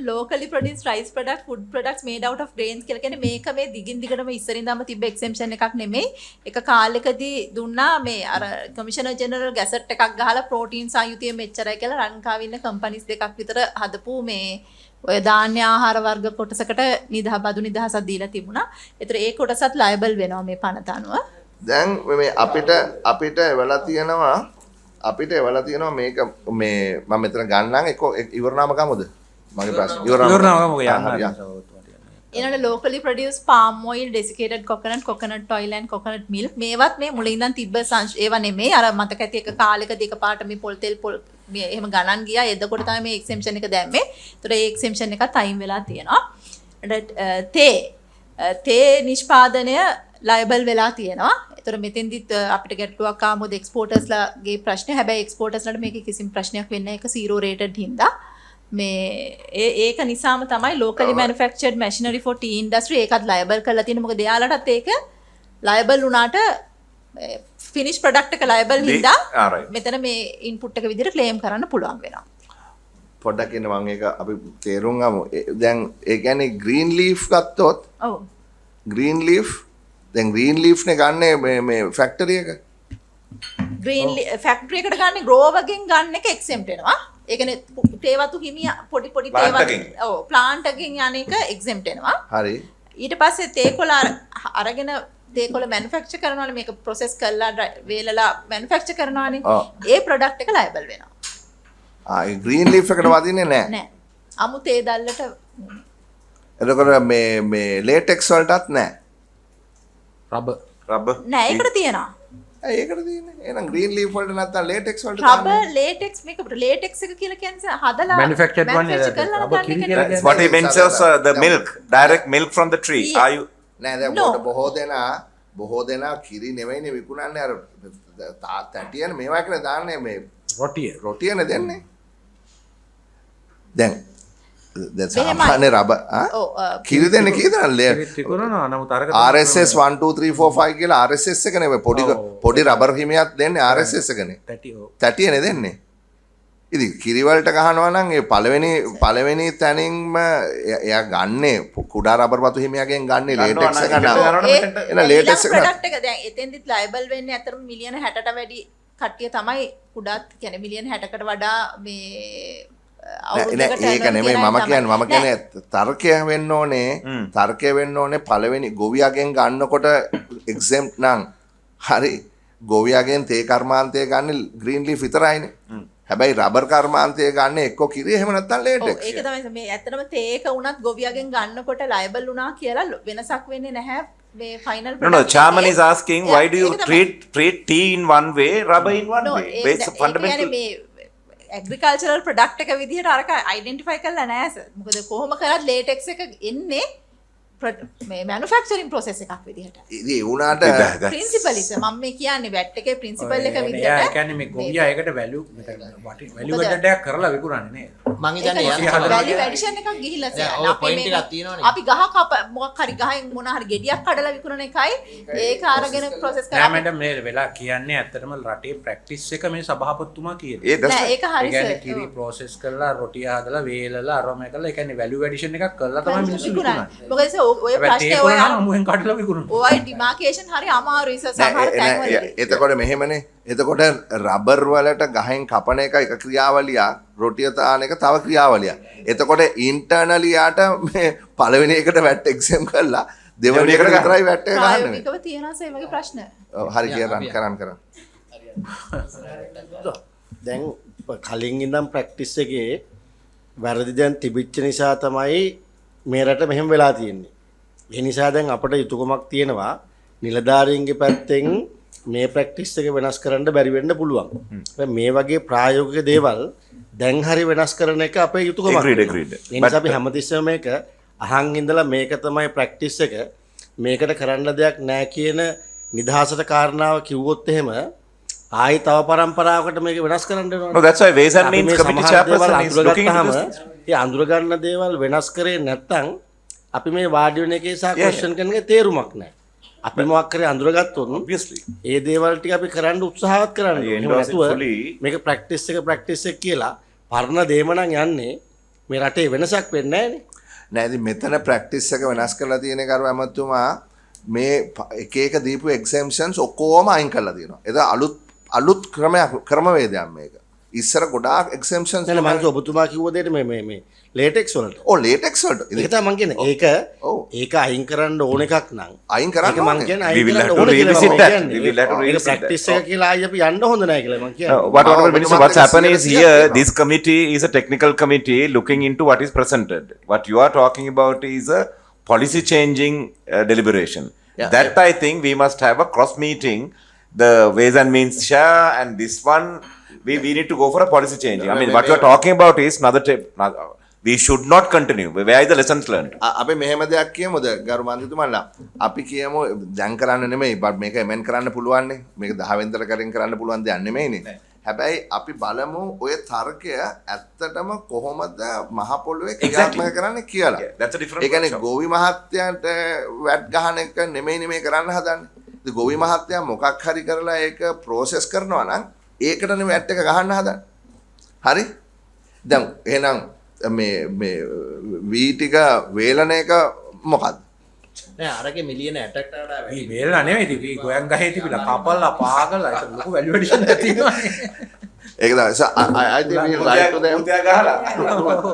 locally produced rice product food products made out of grains කියලා කියන්නේ මේක මේ දිගින් දිගටම ඉස්සරින්දම තිබ්බ exemption එකක් නෙමෙයි. එක කාලෙකදී දුන්නා මේ අර කමිෂනර් ජෙනරල් ගැසට් එකක් ගහලා ප්‍රෝටීන් සංයුතිය මෙච්චරයි කියලා ලංකාවේ ඉන්න කම්පැනිස් දෙකක් විතර හදපු මේ ඔය ධාන්‍ය ආහාර වර්ග කොටසකට බදු නිදහසක් දීලා තිබුණා. ඒතර ඒ කොටසත් ලයබල් වෙනවා මේ පනත අනුව. දැන් මේ අපිට එවලා තියෙනවා මේක මේ මම මෙතන ගන්නම් එක ඉවරනාම ගමුද? මගේ ප්‍රශ්න ඉවරනාම ගමු යන්න. ඊළඟ locally produced palm oil, desiccated coconut oil and coconut milk මේවත් මේ මුලින් ඉඳන් තිබ්බ ඒවා නෙමෙයි. අර මතක ඇති එක කාලෙකදී එකපාරට මේ පොල් තෙල් මේ එහෙම ගණන් ගියා. එතකොට තමයි මේ exemption එක දැම්මේ. ඒතර ඒ exemption එකත් අයින් වෙලා තියෙනවා. තේ නිෂ්පාදනය liable වෙලා තියෙනවා. ඒතර මෙතෙන්දිත් අපිට ගැටලුවක් ආවොත් exportersලාගේ ප්‍රශ්නේ. හැබැයි exportersලාට මේක කිසිම ප්‍රශ්නයක් වෙන්නේ නැහැ. ඒක zero rated හින්දා. මේ ඒක නිසාම තමයි locally manufactured machinery for tea industry ඒකත් liable කරලා තියෙන්නේ. මොකද එයාලටත් ඒක liable වුණාට ෆිනිෂ් ප්‍රොඩක්ට් එක ලයබල් හින්දා right. මෙතන මේ ඉන්පුට් එක විදිහට ක්ලේම් කරන්න පුළුවන් වෙනවා. පොඩ්ඩක් ඉන්න මම ඒක අපි තේරුම් ගමු. දැන් ඒ කියන්නේ green leaf ගත්තොත් ඔව්. green leaf දැන් green leaf නේ ගන්න මේ factory එක. ග්‍රීන් ෆැක්ටරි එකට ගන්න ග්‍රෝවර්ගෙන් ගන්න එක එක්සෙම්ප්ට් වෙනවා. ඒ කියන්නේ තේවතු හිමිය පොඩි පොඩි තේවතු ඔව් ප්ලාන්ට් එකකින් යන එක එක්සෙම්ප්ට් වෙනවා. හරි. ඊට පස්සේ තේකොළ අරගෙන තේකොළ මැනුෆැක්චර් කරනවානේ මේක ප්‍රොසෙස් කරලා වේලලා මැනුෆැක්චර් කරනවානේ. ඒ ප්‍රොඩක්ට් එක ලයබල් වෙනවා. ඒ green leaf එකට වදින්නේ නැහැ. නෑ. අමු තේ දැල්ලට එතකොට මේ latex වලටත් නැහැ. rubber නෑ ඒකට තියෙනවා. ඒකට තියෙන්නේ. එහෙනම් green leaf වලට නැත්තම් latex වලට රබර් ලේටෙක්ස් මේක ලේටෙක්ස් එක කියලා කියන්නේ හදලා Manufactured one, manufacture කරලා rubber ගන්න කිරි එක කියලා නේ. what he mentions the milk direct milk from the tree Yeah. are you නෑ දැන් No. බොහෝ දෙනා කිරි නෙවෙයිනේ විකුණන්නේ අර තැටියන මේවා කියලා දාන්නේ මේ රොටියනේ දෙන්නේ. දැන් සාමාන්‍ය රබර් ඔව් කිරි දෙන්නේ කීයද තිකුණනවා නමුත් අරක RSS 1 2 3 4 5 කියලා RSS එක නෙවෙයි පොඩි රබර් හිමියක් දෙන්නේ RSS එකනේ. තැටියනේ දෙන්නේ. ඉතින් කිරි වලට ගහනවා නම් ඒ පළවෙනි තැනින්ම එයා ගන්නේ කුඩා රබර් වතු හිමියගෙන් ගන්නේ ලේටෙක්ස් එක ගන්නවා. එන ලේටෙක්ස් එක ප්‍රොඩක්ට් එක දැන් එතෙන්දිත් ලයබල් වෙන්නේ අතර මිලියන 60ට වැඩි කට්ටිය තමයි කුඩාත් කියන්නේ මිලියන 60කට වඩා මේ අවුරුද්දකට ඒක නෙමෙයි මම කියන්නේ තර්කය වෙන්න ඕනේ පළවෙනි ගොවියාගෙන් ගන්නකොට එක්සෙම්ප්ට් නම් හරි ගොවියාගෙන් තේ කර්මාන්තය ගන්න ග්‍රීන් ලීෆ් විතරයිනේ. හැබැයි රබර් කර්මාන්තය ගන්න එක්ක කිරි එහෙම නැත්නම් ලේටෙක්ස්. ඒක තමයි මේ ඇත්තටම තේක උනත් ගොවියාගෙන් ගන්නකොට ලයබල් වුණා කියලා වෙනසක් වෙන්නේ නැහැ මේ final no chairman is asking why do you treat tea in one way rubber in one way it's a fundamental agricultural product එක විදිහට අරක අයිඩෙන්ටිෆයි කරලා නැහැ සර්. මොකද කොහොම කරත් ලේටෙක්ස් එක එන්නේ මේ මැනුෆැක්චරින් ප්‍රොසෙස් එකක් විදිහට. ඉතින් ඒ උනාට ප්‍රින්සිපල් ඉස මම මේ කියන්නේ වැට් එකේ ප්‍රින්සිපල් එක එයා විදිහට. කියන්නේ මේ ගොවියා ඒකට වැලියු වැලියු එකක් කරලා විකුණන්නේ නේද? මං හිතන්නේ වැලියු ඇඩිෂන් එකක් ගිහිල්ලා ඔව්, point එකක් තියෙනවනේ. අපි ගහ කප මොකක් හරි ගහෙන් මොන හරි ගෙඩියක් කඩලා විකුණන එකයි ඒක අරගෙන ප්‍රොසෙස් නෑ කරලා මැඩම් මේ වෙලා කියන්නේ ඇත්තටම රටේ ප්‍රැක්ටිස් එක මේ සභාපතිතුමා කියන්නේ. නෑ ඒක හරි ඒ කියන්නේ සර්. කිරි ප්‍රොසෙස් කරලා රොටිය හදලා වේලලා අරම කරලා ඒ කියන්නේ වැලියු ඇඩිෂන් එකක් කරලා තමයි මිනිස්සු විකුණන්නේ. මොකද ඔය ප්‍රශ්නේ ඔය අමුහෙන් කඩලා විකුණනවා. ඔය ඩිමාර්කේෂන් හරි අමාරුයි සර් සමහර තැන්වලදී. එතකොට මෙහෙමනේ. එතකොට රබර් වලට ගහෙන් කපන එක ක්‍රියාවලියක්, රොටිය තාන එක තව ක්‍රියාවලියක්. එතකොට ඉන්ටර්නලි යාට මේ පළවෙනි එකට වැට් එක්සම් කරලා දෙවෙනි එකට විතරයි වැට් එක ගන්න. ප්‍රායෝගිකව තියෙනවා සර් මේ ප්‍රශ්න. ඔව් හරි කරන්. දැන් කලින් ඉඳන් ප්‍රැක්ටිස් එකේ වැරදි දැන් තිබිච්ච නිසා තමයි මේ රට මෙහෙම වෙලා තියෙන්නේ. ඒ නිසා දැන් අපිට යුතුයකමක් තියෙනවා නිලධාරීන්ගේ පැත්තෙන් මේ ප්‍රැක්ටිස් එක වෙනස් කරන්න බැරි වෙන්න පුළුවන්. මේ වගේ ප්‍රායෝගික දේවල් දැන් හරි වෙනස් කරන එක අපේ යුතුයකමක්. agreed. ඒ නිසා අපි හැමතිස්සෙම මේක අහන් ඉඳලා මේක තමයි ප්‍රැක්ටිස් එක. මේකට කරන්න දෙයක් නැහැ කියන නිදහසට කාරණාව කිව්වොත් එහෙම ආයි තව පරම්පරාවකට මේක වෙනස් කරන්න වෙනවා. no that's why ways and means committee chairperson is looking into this. ඒ අඳුර ගන්න දේවල් වෙනස් කරේ නැත්නම් අපි මේ වාඩි වෙන එකේ සහ ක්වෙස්චන් කරන එකේ තේරුමක් නැහැ. අපි මොකක් කරේ අඳුරගත්තොත් obviously ඒ දේවල් ටික අපි කරන්න උත්සාහවත් කරන්න ඕනේ. එහෙම නැතුව මේක ප්‍රැක්ටිස් එක කියලා පරණ දේම නම් යන්නේ මේ රටේ වෙනසක් වෙන්නේ නැහැනේ. නෑ ඉතින් මෙතන ප්‍රැක්ටිස් එක වෙනස් කරලා තියෙන කරු ඇමතුමා මේ එක දීපු එක්සෙම්පෂන්ස් ඔක්කොම අයින් කරලා තියෙනවා. ඒක අලුත් ක්‍රමවේදයක් මේක. ඉස්සර ගොඩාක් එක්සෙම්පෂන්ස් නෑ මම ඔබතුමා කිව්ව දෙයට මේ ලේටෙක්ස් වලට. ඔව් ලේටෙක්ස් වලට. ඒක තමයි මම කියන්නේ. ඒක අයින් කරන්න ඕන එකක් නම් අයින් කරන්න ඒක මම කියන්නේ We අයින් will කරන්න have to ඕන කියලා revisit මම that. කියන්නේ. We will have to ඒක revisit that. ප්‍රැක්ටිස් එක කියලා ආයි අපි යන්න හොඳ නැහැ කියලා මම කියන්නේ. What honorable minister, what's happened is Obviously, here, yeah. this committee is a technical committee looking into what is presented. What you are talking about is a policy changing deliberation. Yeah. That I think we must have a cross meeting, the ways and means share and this one, we need to go for a policy changing. I mean, what you are talking about is another we should not continue. Where are the lessons learned? අපි මෙහෙම දෙයක් කියමුද ගරු මන්ත්‍රීතුමන්ලා අපි කියමු දැන් කරන්න නෙමෙයි මේක එමෙන් කරන්න පුළුවන් නේ මේක 10 වෙනිදට කරන්න පුළුවන් දෙයක් නෙමෙයිනේ හැබැයි අපි බලමු ඔය තර්කය ඇත්තටම කොහොමද මහ පොළොවේ ක්‍රියාත්මක කරන්නේ කියලා. Yeah, that's a different ඒ කියන්නේ workshop. ගෝවි මහත්තයාට වැට් ගහන එක නෙමෙයි මේ කරන්න හදන්නේ. ඉතින් ගොවි මහත්තයා මොකක් හරි කරලා ඒක ප්‍රොසෙස් කරනවා නම් ඒකටනේ වැට් එක ගහන්න හදන්නේ. හරි? දැන් එහෙනම් මේ වී ටික වේලන එක මොකද්ද? නෑ අරගේ මිලියන 60කට වඩා වැඩි. මේ වේලලා නෙමෙයි ඉතින් මේ ගොයන් ගහේ තිබිලා කපලා පාගලා ඒක ලොකු වැලියු ඇඩිෂන් එකක් තියෙනවානේ. ඒක තමයි. So I think we right to them උදයා ගහලා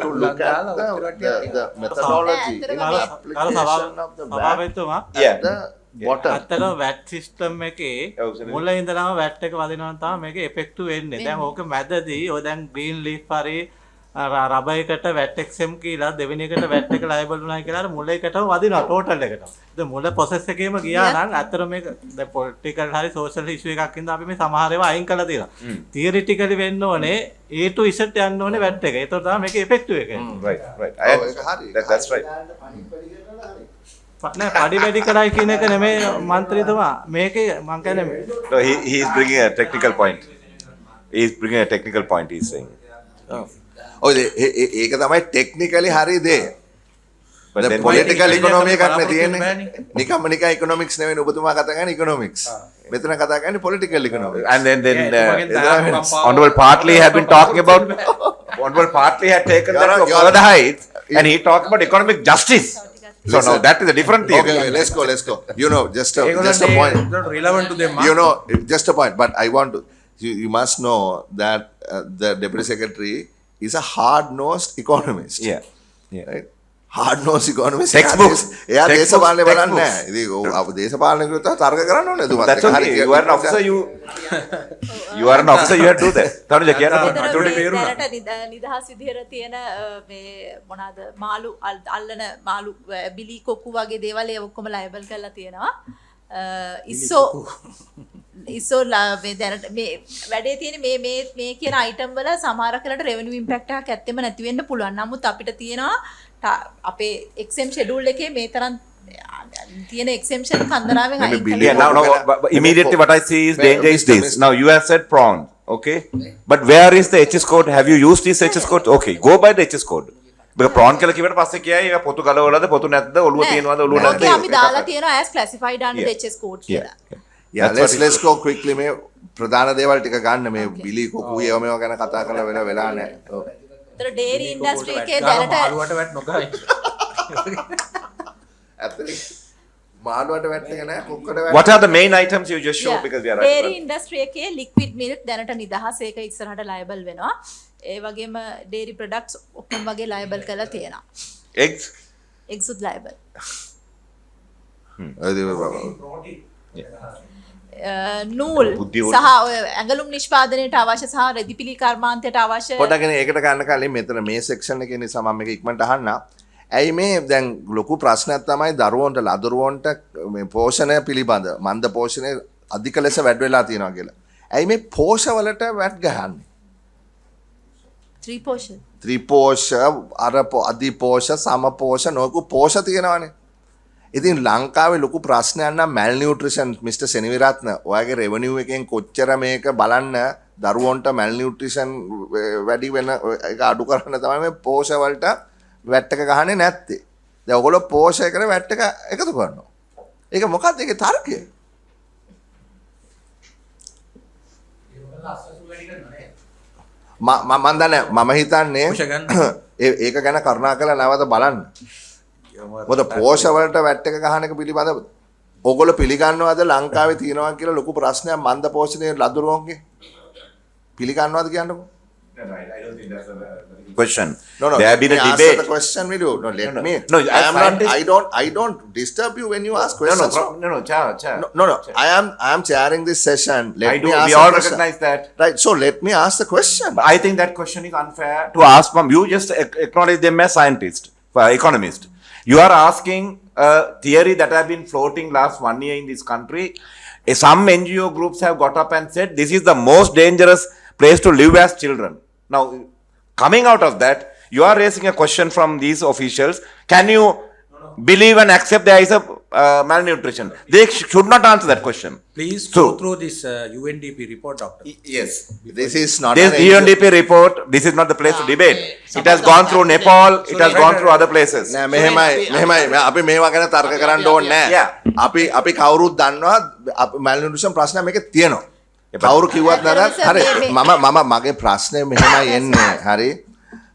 to look at the methodology in application of the සභාපතිතුමා at the bottom. අත්තර වැට් සිස්ටම් එකේ මුල ඉඳලාම වැට් එක වදිනවා නම් තමයි මේක ඉෆෙක්ටිව් වෙන්නේ. දැන් ඕක මැදදී ඔය දැන් ග්‍රීන් ලීෆ් හරි රබර් එකට වැට් එක්සම් කියලා දෙවෙනි එකට වැට් එක ලයබල් වුණා කියලා අර මුල එකටම වදිනවා ටෝටල් එකටම. දැන් මුල ප්‍රොසෙස් එකේම ගියා නම් අත්තර මේක දැන් පොලිටිකල් හරි සෝෂල් ඉෂුව එකක් ඉඳන් අපි මේ සමහර ඒවා අයින් කරලා තියෙනවා. තියරිටිකලි වෙන්න ඕනේ A to Z යන්න ඕනේ වැට් එක. ඒතකොට තමයි මේක ඉෆෙක්ටිව් එක. right ඒක හරි. that's right නෑ පඩි වැඩි කරයි කියන එක නෙමෙයි මන්ත්‍රීතුමා මේකේ මං කියන්නේ no he is bringing a technical point he's saying ඔය ඒක තමයි ටෙක්නිකලි හරි දේ. but දැන් then පොලිටිකල් ඉකොනොමි එකක් නේ බලාපොරොත්තු තියෙන්නේ. වෙන්නේ. නිකම්ම නිකන් ඉකොනොමික්ස් නෙවෙයි ඔබතුමා කතා කරන්නේ ඉකොනොමික්ස්. මෙතන කතා කරන්නේ political economics. and then Yeah, honorable Partly had been talking about honorable Partly had taken that to You're- further height and he talked about economic justice. So now that is a different thing. Okay, let's go. You know, just a point. not relevant to them. You know, just a point. But I want to. You must know that the deputy secretary is a hard-nosed economist. Yeah. Right? Hard-nosed economist. Textbook. එයා දේශපාලනේ Textbooks. බලන්නේ නැහැ. ඉතින් අප දේශපාලනේ කරලා තර්ක කරන්න ඕනේ නේද? That's okay. You are an officer. You are an officer. You have to do that. තරුණ කියන්න දැනට නිදහස් විදිහට තියෙන මේ මොනවාද මාළු අල්ලන මාළු බිලි කොක්කු වගේ දේවල් ඒ ඔක්කොම ලයබල් කරලා තියෙනවා. ඉස්සෝ මේ දැනට මේ වැඩේ තියෙන මේ කියන අයිටම් වල සමහර කරලා රෙවෙනියු ඉම්පැක්ට් එකක් ඇත්තෙම නැති වෙන්න පුළුවන්. නමුත් අපිට තියෙනවා අපේ එක්සෙම් ෂෙඩියුල් එකේ මේ තරම් තියෙන එක්සෙම්ෂන් කන්දරාවෙන් අයින් කරලා Yeah, now, but immediately what I see is danger is this. Now you have said prawn, okay? But where is the HS code? Have you used this HS code? Okay, go by the HS code. because prawn කියලා කිව්වට පස්සේ කියයි ඒක පොතු ගලවලද පොතු නැද්ද ඔළුව තියෙනවද ඔළුව නැද්ද ඕකේ අපි දාලා තියෙනවා as classified under the HS code කියලා. Yeah, let's go quickly මේ ප්‍රධාන දේවල් ටික ගන්න මේ බිලි කොකු ඒව මේවා ගැන කතා කරලා වෙලා නැහැ. ඔව්. ඒතර dairy industry එකේ දැනට මාළුවට වැට් නොගයි. ඇත්තට මාළුවට වැට් එක නැහැ කොක්කට VAT. What are the main items you just showed because we are dairy industry එකේ liquid milk දැනට නිදහස් ඒක ඉස්සරහට liable වෙනවා. ඒ වගේම dairy products ඔක්කොම වගේ liable කරලා තියෙනවා. eggs eggs උත් liable. නූල් සහ ඔය ඇඟලුම් නිෂ්පාදනයට අවශ්‍ය සහ රෙදිපිලි කර්මාන්තයට අවශ්‍ය පොඩ්ඩක් ඒක ගන්න කලින් මෙතන මේ සෙක්ෂන් එකේ නිසා මම මේක ඉක්මනට අහන්න. ඇයි මේ දැන් ලොකු ප්‍රශ්නයක් තමයි දරුවන්ට ලදරුවන්ට මේ පෝෂණය පිළිබඳ මන්ද පෝෂණය අධික ලෙස වැඩි වෙලා තියෙනවා කියලා. ඇයි මේ පෝෂවලට වැට් ගහන්නේ? ත්‍රිපෝෂ අධිපෝෂ සමපෝෂ නොකු පෝෂ තියෙනවානේ. ඉතින් ලංකාවේ ලොකු ප්‍රශ්නයක් නම් මැල් නියුට්‍රිෂන් මිස්ටර් සෙනවිරත්න ඔයාගේ රෙවෙනියු එකෙන් කොච්චර මේක බලන්න දරුවන්ට මැල් නියුට්‍රිෂන් වැඩි වෙන ඒක අඩු කරන්න තමයි මේ පෝෂ වලට වැට් එක ගහන්නේ නැත්තේ. දැන් ඔයගොල්ලෝ පෝෂයකට වැට් එක එකතු කරනවා. ඒක මොකක්ද ඒකේ තර්කය? මම දන්නේ මම හිතන්නේ ඒක ගැන කරුණාකරලා නැවත බලන්න. මොකද පෝෂ වලට වැට් එක ගහන එක පිළිබඳව ඔයගොල්ලෝ පිළිගන්නවද ලංකාවේ තියෙනවා කියලා ලොකු ප්‍රශ්නයක් මන්ද පෝෂණයේ ලදරුවන්ගේ? පිළිගන්නවද කියන්නකෝ? I don't think that's a question. No. There have been a Answer debate. the question, will you? No, let me. No, I don't disturb you when you ask questions. Cha. No. I am chairing this session. Let me ask We the all question. recognize that. Right. So let me ask the question. But I think that question is unfair to ask from you. Just acknowledge them as scientist, economist. You are asking a theory that have been floating last 1 year in this country. Some NGO groups have got up and said this is the most dangerous place to live as children. Now, coming out of that, you are raising a question from these officials. Can you believe and accept there is a malnutrition. They should not answer that question. Please So- go through this UNDP report, doctor. Yes, this is not This an UNDP report, this is not the place to debate. It has gone through Nepal, it has gone through other places. නෑ මෙහෙමයි අපි මේවා ගැන තර්ක කරන්න ඕනේ නෑ. Yeah. අපි කවුරුත් දන්නවා malnutrition ප්‍රශ්න මේකේ තියෙනවා. කවුරු කිව්වත් නැතත් හරි මම මගේ ප්‍රශ්නේ මෙහෙමයි එන්නේ. හරි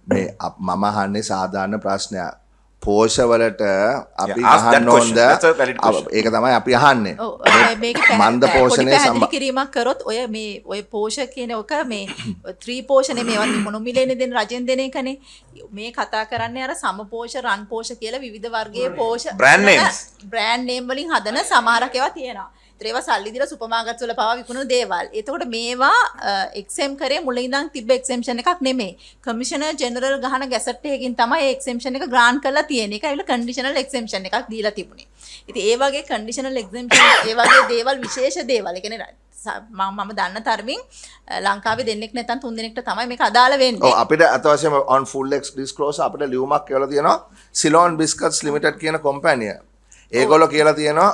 මේ මම අහන්නේ සාමාන්‍ය ප්‍රශ්නයක්. පෝෂවලට අපි Yeah, ask that අහන්න question. ඕනද? That's a valid question. ඒක තමයි අපි අහන්නේ. මේක මන්ද පෝෂණය පැහැදිලි කිරීමක් කරොත් ඔය පෝෂක කියන එක මේ 3 පෝෂණේ මේවත් මොනොමිලේනේ දෙන රජෙන් දෙන එකනේ. මේ කතා කරන්නේ අර සම පෝෂ රන් පෝෂ කියලා විවිධ වර්ගයේ පෝෂ Brand names. බ්‍රෑන්ඩ් නේම් වලින් හදන සමහරක් ඒවා තියෙනවා. ඒවා සල්ලි දීලා සුපර් මාකට්ස් වල පවා විකුණන දේවල්. එතකොට මේවා එක්සෙම් කරේ මුල ඉඳන් තිබ්බ එක්සෙම්ෂන් එකක් නෙමෙයි. කමිෂනර් ජෙනරල් ගහන ගැසට් එකකින් තමයි ඒ එක්සෙම්ෂන් එක ග්‍රාන්ට් කරලා තියෙන්නේ. ඒක ඇවිල්ලා කන්ඩිෂනල් එක්සෙම්ෂන් එකක් දීලා තිබුණේ. ඉතින් ඒ වගේ කන්ඩිෂනල් එක්සෙම්ෂන් ඒ වගේ දේවල් විශේෂ දේවල්. ඒ කියන්නේ මම දන්න තරමින් ලංකාවේ දෙන්නෙක් නැත්නම් 3 දෙනෙක්ට තමයි මේක අදාළ වෙන්නේ. ඔව් අපිට අතවශ්‍යම on full disclosure අපිට ලියුමක් කියලා තියෙනවා Ceylon Biscuits Limited කියන කම්පැනිය. ඒගොල්ලෝ කියලා තියෙනවා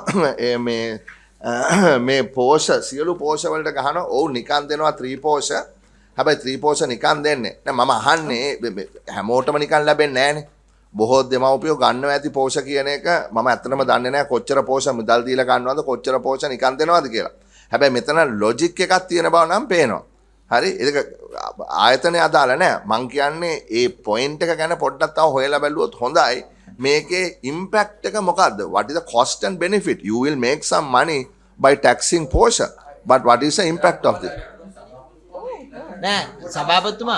මේ පෝෂ සියලු පෝෂ වලට ගහන ඔව් නිකන් දෙනවා 3 පෝෂ. හැබැයි 3 පෝෂ නිකන් දෙන්නේ නෑ. මම අහන්නේ හැමෝටම නිකන් ලැබෙන්නේ නෑනේ. බොහෝ දෙමව්පියෝ ගන්නවා ඇති පෝෂ කියන එක මම ඇත්තටම දන්නේ නෑ කොච්චර පෝෂ මුදල් දීලා ගන්නවද කොච්චර පෝෂ නිකන් දෙනවද කියලා. හැබැයි මෙතන ලොජික් එකක් තියෙන බව නම් පේනවා. හරි ඒක ආයතනය අදාළ නෑ. මං කියන්නේ ඒ පොයින්ට් එක ගැන පොඩ්ඩක් තව හොයලා බැලුවොත් හොඳයි. මේකේ ඉම්පැක්ට් එක මොකද්ද? What is the cost and benefit? You will make some money by taxing Porsche, but what is the impact of this? නෑ සභාපතිතුමා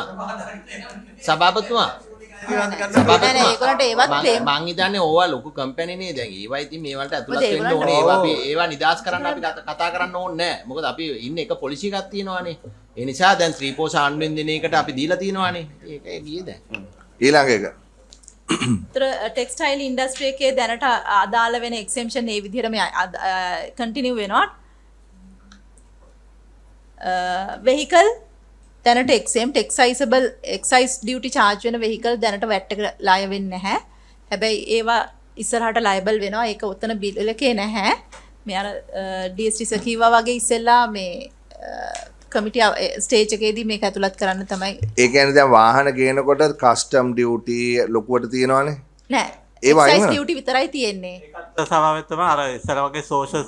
ඒගොල්ලන්ට ඒවත් claim- මං හිතන්නේ ඕවා ලොකු කම්පැනිනේ දැන් ඒවා ඉතින් මේවලට ඇතුළත් වෙන්න ඕනේ ඒවා අපි ඒවා නිදාස් කරන්න අපි කතා කරන්න ඕනේ නෑ මොකද අපි ඉන්නේ එක පොලිසි එකක් තියෙනවානේ ඒ නිසා දැන් 3 පෝෂ ආණ්ඩුවෙන් දෙන එකට අපි දීලා තියෙනවානේ ඒකයි ගියේ දැන් ඊළඟ එක ටෙක්ස්ටයිල් ඉන්ඩස්ට්‍රි එකේ දැනට අදාළ වෙන එක්සෙම්ෂන් ඒ විදිහටම කන්ටිනියු වෙනවා. වෙහිකල් දැනට එක්සෙම්ට් එක්සයිසබල් එක්සයිස් ඩියුටි චාර්ජ් වෙන වෙහිකල් දැනට වැට් එක ලය වෙන්නේ නැහැ. හැබැයි ඒවා ඉස්සරහට ලයබල් වෙනවා. ඒක උතන බිල් එකේ නැහැ. මේ අර DST සර් කිව්වා වගේ ඉස්සෙල්ලා මේ කමිටි ස්ටේජ් එකේදී මේක ඇතුළත් කරන්න තමයි. ඒ කියන්නේ දැන් වාහන ගේනකොට කස්ටම් ඩියුටි ලොකුවට තියෙනවානේ. නෑ. ඒවා එක්සයිස් අයින් ඩියුටි විතරයි තියෙන්නේ. ඒකත් සමාවෙත්තම අර ඉස්සර වගේ සෝෂල්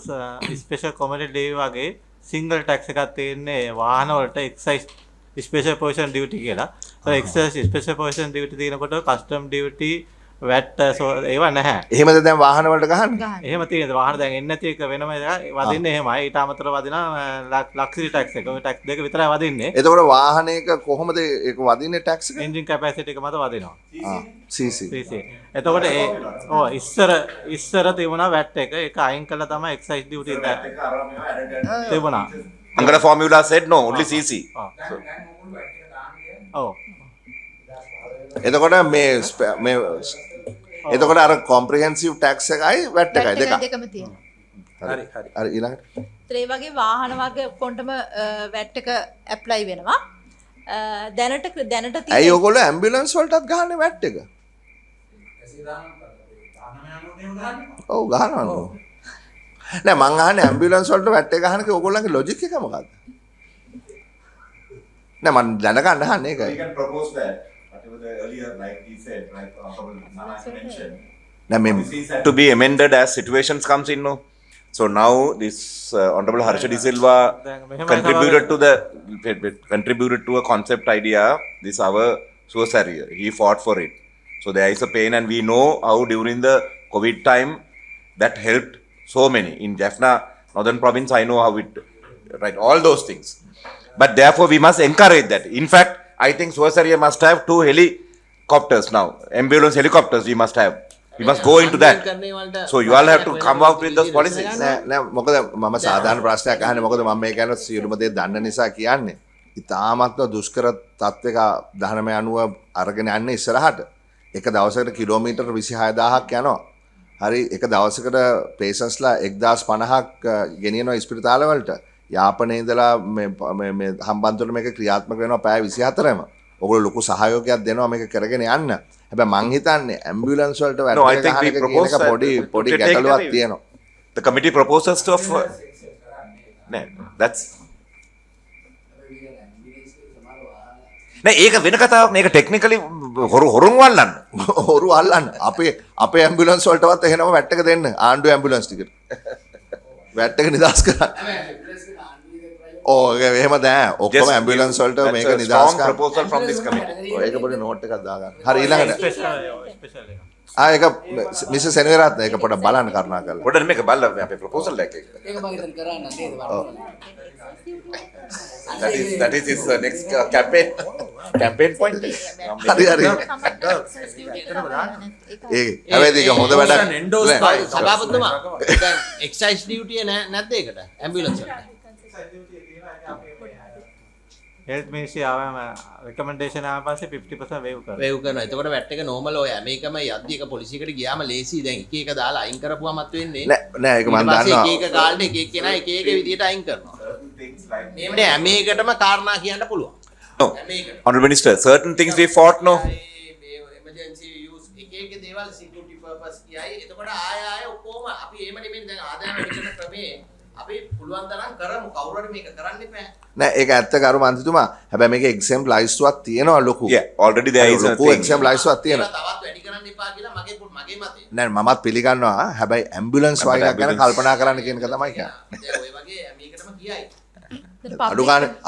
ස්පෙෂල් කොමියුනිටි ඩේ වගේ සිංගල් ටැක්ස් එකක් තියෙන්නේ වාහන වලට එක්සයිස් ස්පෙෂල් පොසිෂන් ඩියුටි කියලා. ඒ එක්සයිස් ස්පෙෂල් පොසිෂන් ඩියුටි තියෙනකොට කස්ටම් ඩියුටි වැට් ඒවා නැහැ. එහෙමද දැන් වාහන වලට ගහන්නේ? එහෙම තියෙනද වාහන දැන් එන්නේ නැති එක වෙනම වදින්නේ එහෙමයි. ඊට අමතරව වදිනවා ලක්ෂරි ටැක්ස් එක. ඔය ටැක්ස් දෙක විතරයි වදින්නේ. එතකොට වාහනයක කොහොමද ඒක වදින්නේ ටැක්ස් එක? එන්ජින් කැපැසිටි එක මත වදිනවා. CC. එතකොට ඉස්සර තිබුණා වැට් එක ඒක අයින් කළා තමයි එක්සයිස් ඩියුටි තිබුණා. Angara formula said no, only CC. ඔව්. එතකොට මේ එතකොට අර කොම්ප්‍රිහෙන්සිව් ටැක්ස් එකයි වැට් එකයි දෙක. දෙකම තියෙනවා. හරි හරි. හරි ඊළඟට ඒ වගේ වාහන වර්ග ඔක්කොන්ටම වැට් එක ඇප්ලයි වෙනවා. දැනට ඇයි ඔයගොල්ලෝ ඇම්බියුලන්ස් වලටත් ගහන්නේ වැට් එක? ඔව් ගහනවා. නෑ මං අහන්නේ ඇම්බියුලන්ස් වලට වැට් එක ගහනක ඔයගොල්ලන්ගේ ලොජික් එක මොකද්ද? නෑ මං දැනගන්න අහන්නේ ඒකයි. We can propose that. Whatever the earlier, like he said, like Honorable Nana mentioned, නෑ මේ to be amended as situations comes in. No, so now this Honorable Harsha De Silva contributed to a concept idea. This our source area. He fought for it. So there is a pain, and we know how during the COVID time that helped so many in Jaffna, Northern Province. I know how it, right? All those things. But therefore, we must encourage that. In fact, I think source area must have 2 helicopters now. Ambulance helicopters we must have. We must go into that. So you all have to come out with those policies. නෑ මොකද මම සාධාරණ ප්‍රශ්නයක් අහන්නේ මොකද මම මේ ගැන සියලුම දේ දන්න නිසා කියන්නේ. ඉතාමත්ම දුෂ්කර තත්ත්වයක 1990 අරගෙන යන්නේ ඉස්සරහට. එක දවසකට කිලෝමීටර් 26000ක් යනවා. හරි එක දවසකට පේෂන්ස්ලා 1050ක් ගෙනියනවා ස්පිරිතාල වලට. යාපනයේ ඉඳලා මේ හම්බන්තොට මේක ක්‍රියාත්මක වෙනවා පැය 24ම. ඔයගොල්ලෝ ලොකු සහයෝගයක් දෙනවා මේක කරගෙන යන්න. හැබැයි මං හිතන්නේ ඇම්බියුලන්ස් වලට No, I වැට් think එක we ගහන එක කියන propose එක පොඩි that පොඩි to take it ගැටලුවක් away. තියෙනවා. The committee proposes to no, that's නෑ ඒක වෙන කතාවක් නේ. ඒක ටෙක්නිකලි හොරුන් වල්ලන්න. හොරු අල්ලන්න. අපේ ඇම්බියුලන්ස් වලටවත් එහෙනම වැට් එක දෙන්න. ආණ්ඩුව ඇම්බියුලන්ස් ටිකට. වැට් එක නිදාස් කරන්න. ඔව් එහෙම දැන් ඔක්කොම ඇම්බියුලන්ස් වලට මේක නිදාස් කරන්න. proposal from this committee. ඒක පොඩි නෝට් එකක් දාගන්න. හරි ඊළඟට. ස්පෙෂල් එක. ඒක මිස් සෙනවිරත්න ඒක පොඩ්ඩක් බලන්න කරුණා කරලා. පොඩ්ඩක් මේක බලලා අපේ proposal එක. ඒක මම හිතන්නේ කරන්න නේද That is his next campaign point. හරි හරි. ඒ හැබැයි ඒක හොඳ වැඩක්. endorse කරයි. සභාපතිතුමා දැන් එක්සයිස් ඩියුටිය නැද්ද ඒකට ඇම්බියුලන්ස් එකට හෙල්ත් මිනිස්ට්‍රි ආවම රෙකමෙන්ඩේෂන් ආව පස්සේ 50% වේව් කරනවා. වේව් කරනවා. එතකොට වැට් එක නෝමල් ඔය මේකම යද්දි එක පොලිසියකට ගියාම ලේසි. දැන් එක එක දාලා අයින් කරපුවාමත් වෙන්නේ. නෑ ඒක මම දන්නවා. එක එක කාලේ එක එක කෙනා එක එක විදියට අයින් කරනවා. මේ හැම එකටම කාරණා කියන්න පුළුවන්. No, Honorable Minister, certain things we fought, no. Emergency use එක එක දේවල් සිකියුරිටි පර්පස් කියයි. එතකොට ආය ඔක්කොම අපි එහෙම නෙමෙයි දැන් ආදායම විකසන ක්‍රමේ අපි පුළුවන් තරම් කරමු. කවුරු හරි මේක කරන්න එපා. නෑ ඒක ඇත්ත කරු මන්ත්‍රීතුමා. හැබැයි මේක එක්සැම් ලයිස්ට්ුවක් තියෙනවා ලොකු. Yeah, already there is a ලොකු thing. එක්සැම් ලයිස්ට්ුවක් තියෙනවා. තවත් වැඩි කරන්න එපා කියලා මගේ මතය. නෑ මමත් පිළිගන්නවා. හැබැයි ඇම්බියුලන්ස් වගේ එකක් ගැන කල්පනා කරන්න කියන එක තමයි කියන්නේ. දැන් ඔය වගේ මේකටම කියයි.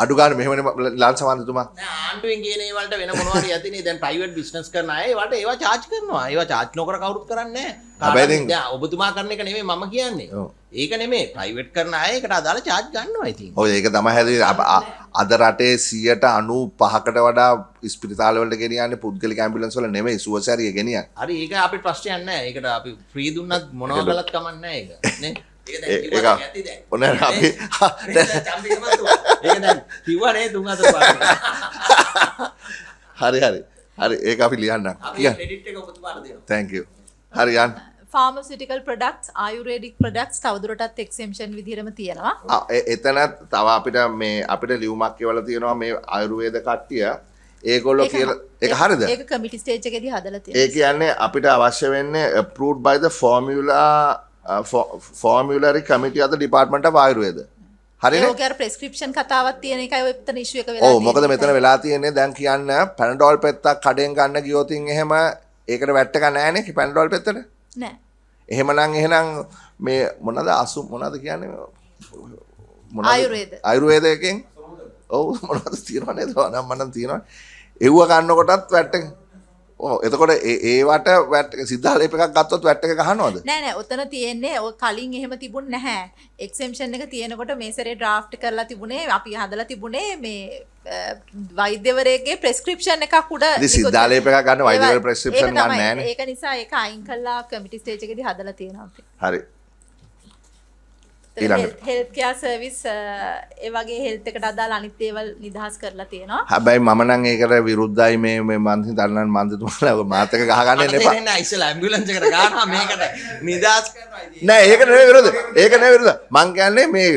අඩු ගන්න මෙහෙමනේ ලාල් සමන්තුමා. නෑ ආණ්ඩුවෙන් කියන ඒවලට වෙන මොනවා හරි යතිනේ. දැන් ප්‍රයිවට් බිස්නස් කරන අය ඒවට ඒවා charge කරනවා. ඒවා charge නොකර කවුරුත් කරන්නේ නෑ. දැන් ඔබතුමා කරන එක නෙමෙයි මම කියන්නේ. ඒක නෙමෙයි ප්‍රයිවට් කරන අය ඒකට අදාළ charge ගන්නවා ඉතින්. ඔය ඒක තමයි හැදී අද රටේ 95%කට වඩා ස්පිරිතාල වලට ගෙනියන්නේ පුද්ගලික ඇම්බියුලන්ස් වල නෙමෙයි සුවසැරිය ගෙනියන්නේ. හරි ඒක අපේ ප්‍රශ්නයක් නෑ. ඒකට අපි ෆ්‍රී දුන්නත් මොනවා කළත් කමක් නෑ ඒක. නේ? ඒක දැන් කිව්වා ඇති දැන්. ඔන්න අපි ඒක දැන් කිව්වා නේ තුන් හතර පාරක්. හරි ඒක අපි ලියන්නම්. අපි ක්‍රෙඩිට් එක ඔබතුමාට දෙනවා. thank you. හරි යන්න. pharmaceutical products ayurvedic products තවදුරටත් exemption විදිහටම තියෙනවා. එතන තව අපිට ලියුමක් කියවලා තියෙනවා මේ ආයුර්වේද කට්ටිය. ඒගොල්ලෝ කියලා ඒක හරියද? ඒක කමිටි ස්ටේජ් එකේදී හදලා තියෙනවා. ඒ කියන්නේ අපිට අවශ්‍ය වෙන්නේ approved by the formulary committee of the department of ayurveda. හරිනේ? ඒක අර prescription කතාවක් තියෙන එකයි ඔය එතන issue එක වෙලා ඔව් මොකද මෙතන වෙලා තියෙන්නේ දැන් කියන්න පැනඩෝල් පෙත්තක් කඩෙන් ගන්න ගියොත් එහෙම ඒකට වැට් එක නැහැ නේ පැනඩෝල් පෙත්තට. නෑ. එහෙනම් මේ මොනවාද මොනවාද කියන්නේ ආයුර්වේද එකෙන් ඔව් මොනවද තියෙනව නේද නම් මනම් තියෙනවා එව්ව ගන්න කොටත් වැට් එක ඔව් එතකොට ඒවට වැට් එක සිද්ධාලේප එකක් ගත්තොත් වැට් එක ගහනවද නෑ ඔතන තියෙන්නේ ඔය කලින් එහෙම තිබුණ නැහැ එක්සෙම්පෂන් එක තියෙනකොට මේ සැරේ ඩ්‍රාෆ්ට් කරලා තිබුණේ අපි හදලා තිබුණේ මේ වෛද්‍යවරයෙක්ගේ ප්‍රෙස්ක්‍රිප්ෂන් එකක් උඩ ඉතින් සිද්ධාලේප එකක් ගන්න වෛද්‍යවර ප්‍රෙස්ක්‍රිප්ෂන් ගන්න නැහැ නේ ඒක නිසා ඒක අයින් කළා කමිටි ස්ටේජ් එකේදී හදලා තියෙනවා අපි හරි හෙල්ත් කෙයාර් සර්විස් ඒ වගේ හෙල්ත් එකට අදාළ අනිත් දේවල් නිදහස් කරලා තියෙනවා. හැබැයි මම නම් ඒකට විරුද්ධයි මේ මන් හිතන්න මන්දතුමාලා මාත් එක ගහගන්න එන්න එපා. නෑ ඉස්සලා ඇම්බියුලන්ස් එකට ගන්නවා මේකට නිදහස් කරනවා ඉතින්. නෑ ඒක නෙවෙයි විරුද්ධ. ඒක නෙවෙයි විරුද්ධ. මං කියන්නේ මේ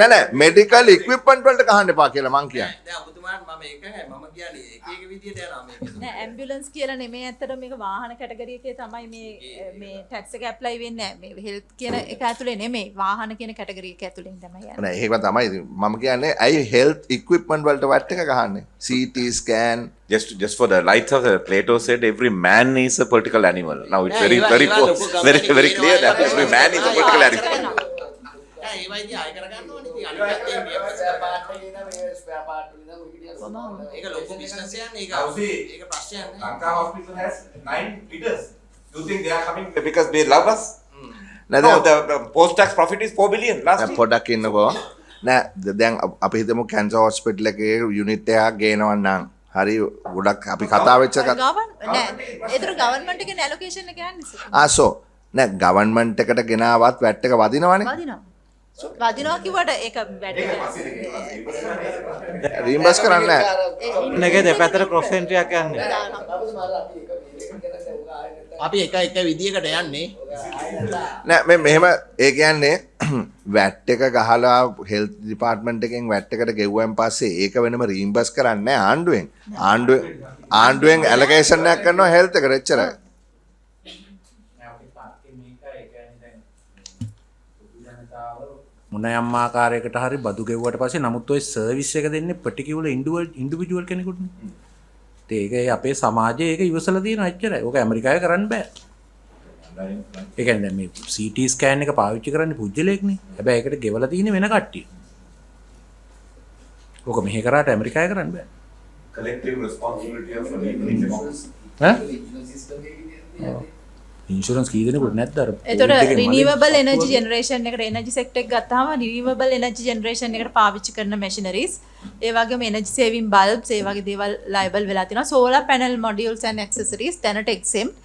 නෑ මෙඩිකල් ඉක්විප්මන්ට් වලට ගහන්න එපා කියලා මං කියන්නේ. දැන් ඔබතුමාට මම ඒකයි මම කියන්නේ එක විදියට යනවා මේක. නෑ ඇම්බියුලන්ස් කියලා නෙමෙයි ඇත්තට මේක වාහන කැටගරි එකේ තමයි මේ ටැක්ස් එක ඇප්ලයි වෙන්නේ නැහැ. මේ හෙල්ත් කියන එක ඇතුලේ නෙමෙයි. වාහන කියන කැටගරි එක ඇතුලෙන් තමයි යන්නේ. නෑ ඒක තමයි මම කියන්නේ ඇයි හෙල්ත් ඉක්විප්මන්ට් වලට වැට් එක ගහන්නේ? CT scan just for the light of the Plato said every man is a political animal. Now it's very clear that every man is a political animal. ඒ වයිදී ආය කරගන්නවනේ ඉතින් අනිත් පැත්තේ මේ පාර්ට් එකේ මේ ස්පෙයා පාර්ට් විතර ඒක ලොකු බිස්නස් එකක් නේ ඒක ප්‍රශ්නයක් නේ. Lanka hospital has 9 leaders. You think they are coming because they love us? නේද? No, the post tax profit is 4 billion last year. පොඩක් ඉන්නකෝ. නෑ දැන් අපි හිතමු කැන්සර් හොස්පිටල් එකේ යුනිට් එකක් ගේනවා නම් හරි ගොඩක් අපි කතා වෙච්ච එක නෑ ඒතර ගවර්න්මන්ට් එකේ ඇලොකේෂන් එක යන්නේ. ආසෝ නෑ ගවර්න්මන්ට් එකට ගෙනාවත් වැට් එක වදිනවනේ. වදිනවා කිව්වට ඒක වැඩි රීම්බර්ස් කරන්නේ නෑ. නැගේ දෙපැත්තට ක්‍රොස් එන්ට්‍රි එකක් යන්නේ. අපි එක විදියකට යන්නේ. නෑ මේ මෙහෙම ඒ කියන්නේ වැට් එක ගහලා හෙල්ත් ඩිපාර්ට්මන්ට් එකෙන් වැට් එකට ගෙව්වන් පස්සේ ඒක වෙනම රීම්බර්ස් කරන්නේ නෑ ආණ්ඩුවෙන් ඇලොකේෂන් එකක් කරනවා හෙල්ත් එකට එච්චරයි. මොන යම් ආකාරයකට හරි බදු ගෙව්වට පස්සේ නමුත් ওই සර්විස් එක දෙන්නේ පර්ටිකියුලර් ඉන්ඩිවිජුවල් කෙනෙකුට. ඒක අපේ සමාජයේ ඒක ඉවසලා තියෙන එච්චරයි. ඕක ඇමරිකාවේ කරන්න බෑ. ඒ කියන්නේ දැන් මේ CT ස්කෑන් එක පාවිච්චි කරන්නේ පුජ්‍යලෙක්නේ. හැබැයි ඒකට ගෙවලා තියෙන්නේ වෙන කට්ටිය. ඕක මෙහෙ කරාට ඇමරිකාවේ කරන්න බෑ. collective responsibility of ඉන්ෂුරන්ස් කී දෙනෙකුට නැද්ද අර? එතකොට රිනියුවබල් එනර්ජි ජෙනරේෂන් එකට එනර්ජි සෙක්ටර් එක ගත්තාම රිනියුවබල් එනර්ජි ජෙනරේෂන් එකට පාවිච්චි කරන මැෂිනරිස් ඒ වගේම එනර්ජි සේවිං බල්බ්ස් ඒ වගේ දේවල් ලයබල් වෙලා තියෙනවා. Solar panel modules and accessories දැනට එක්සෙම්ප්ට්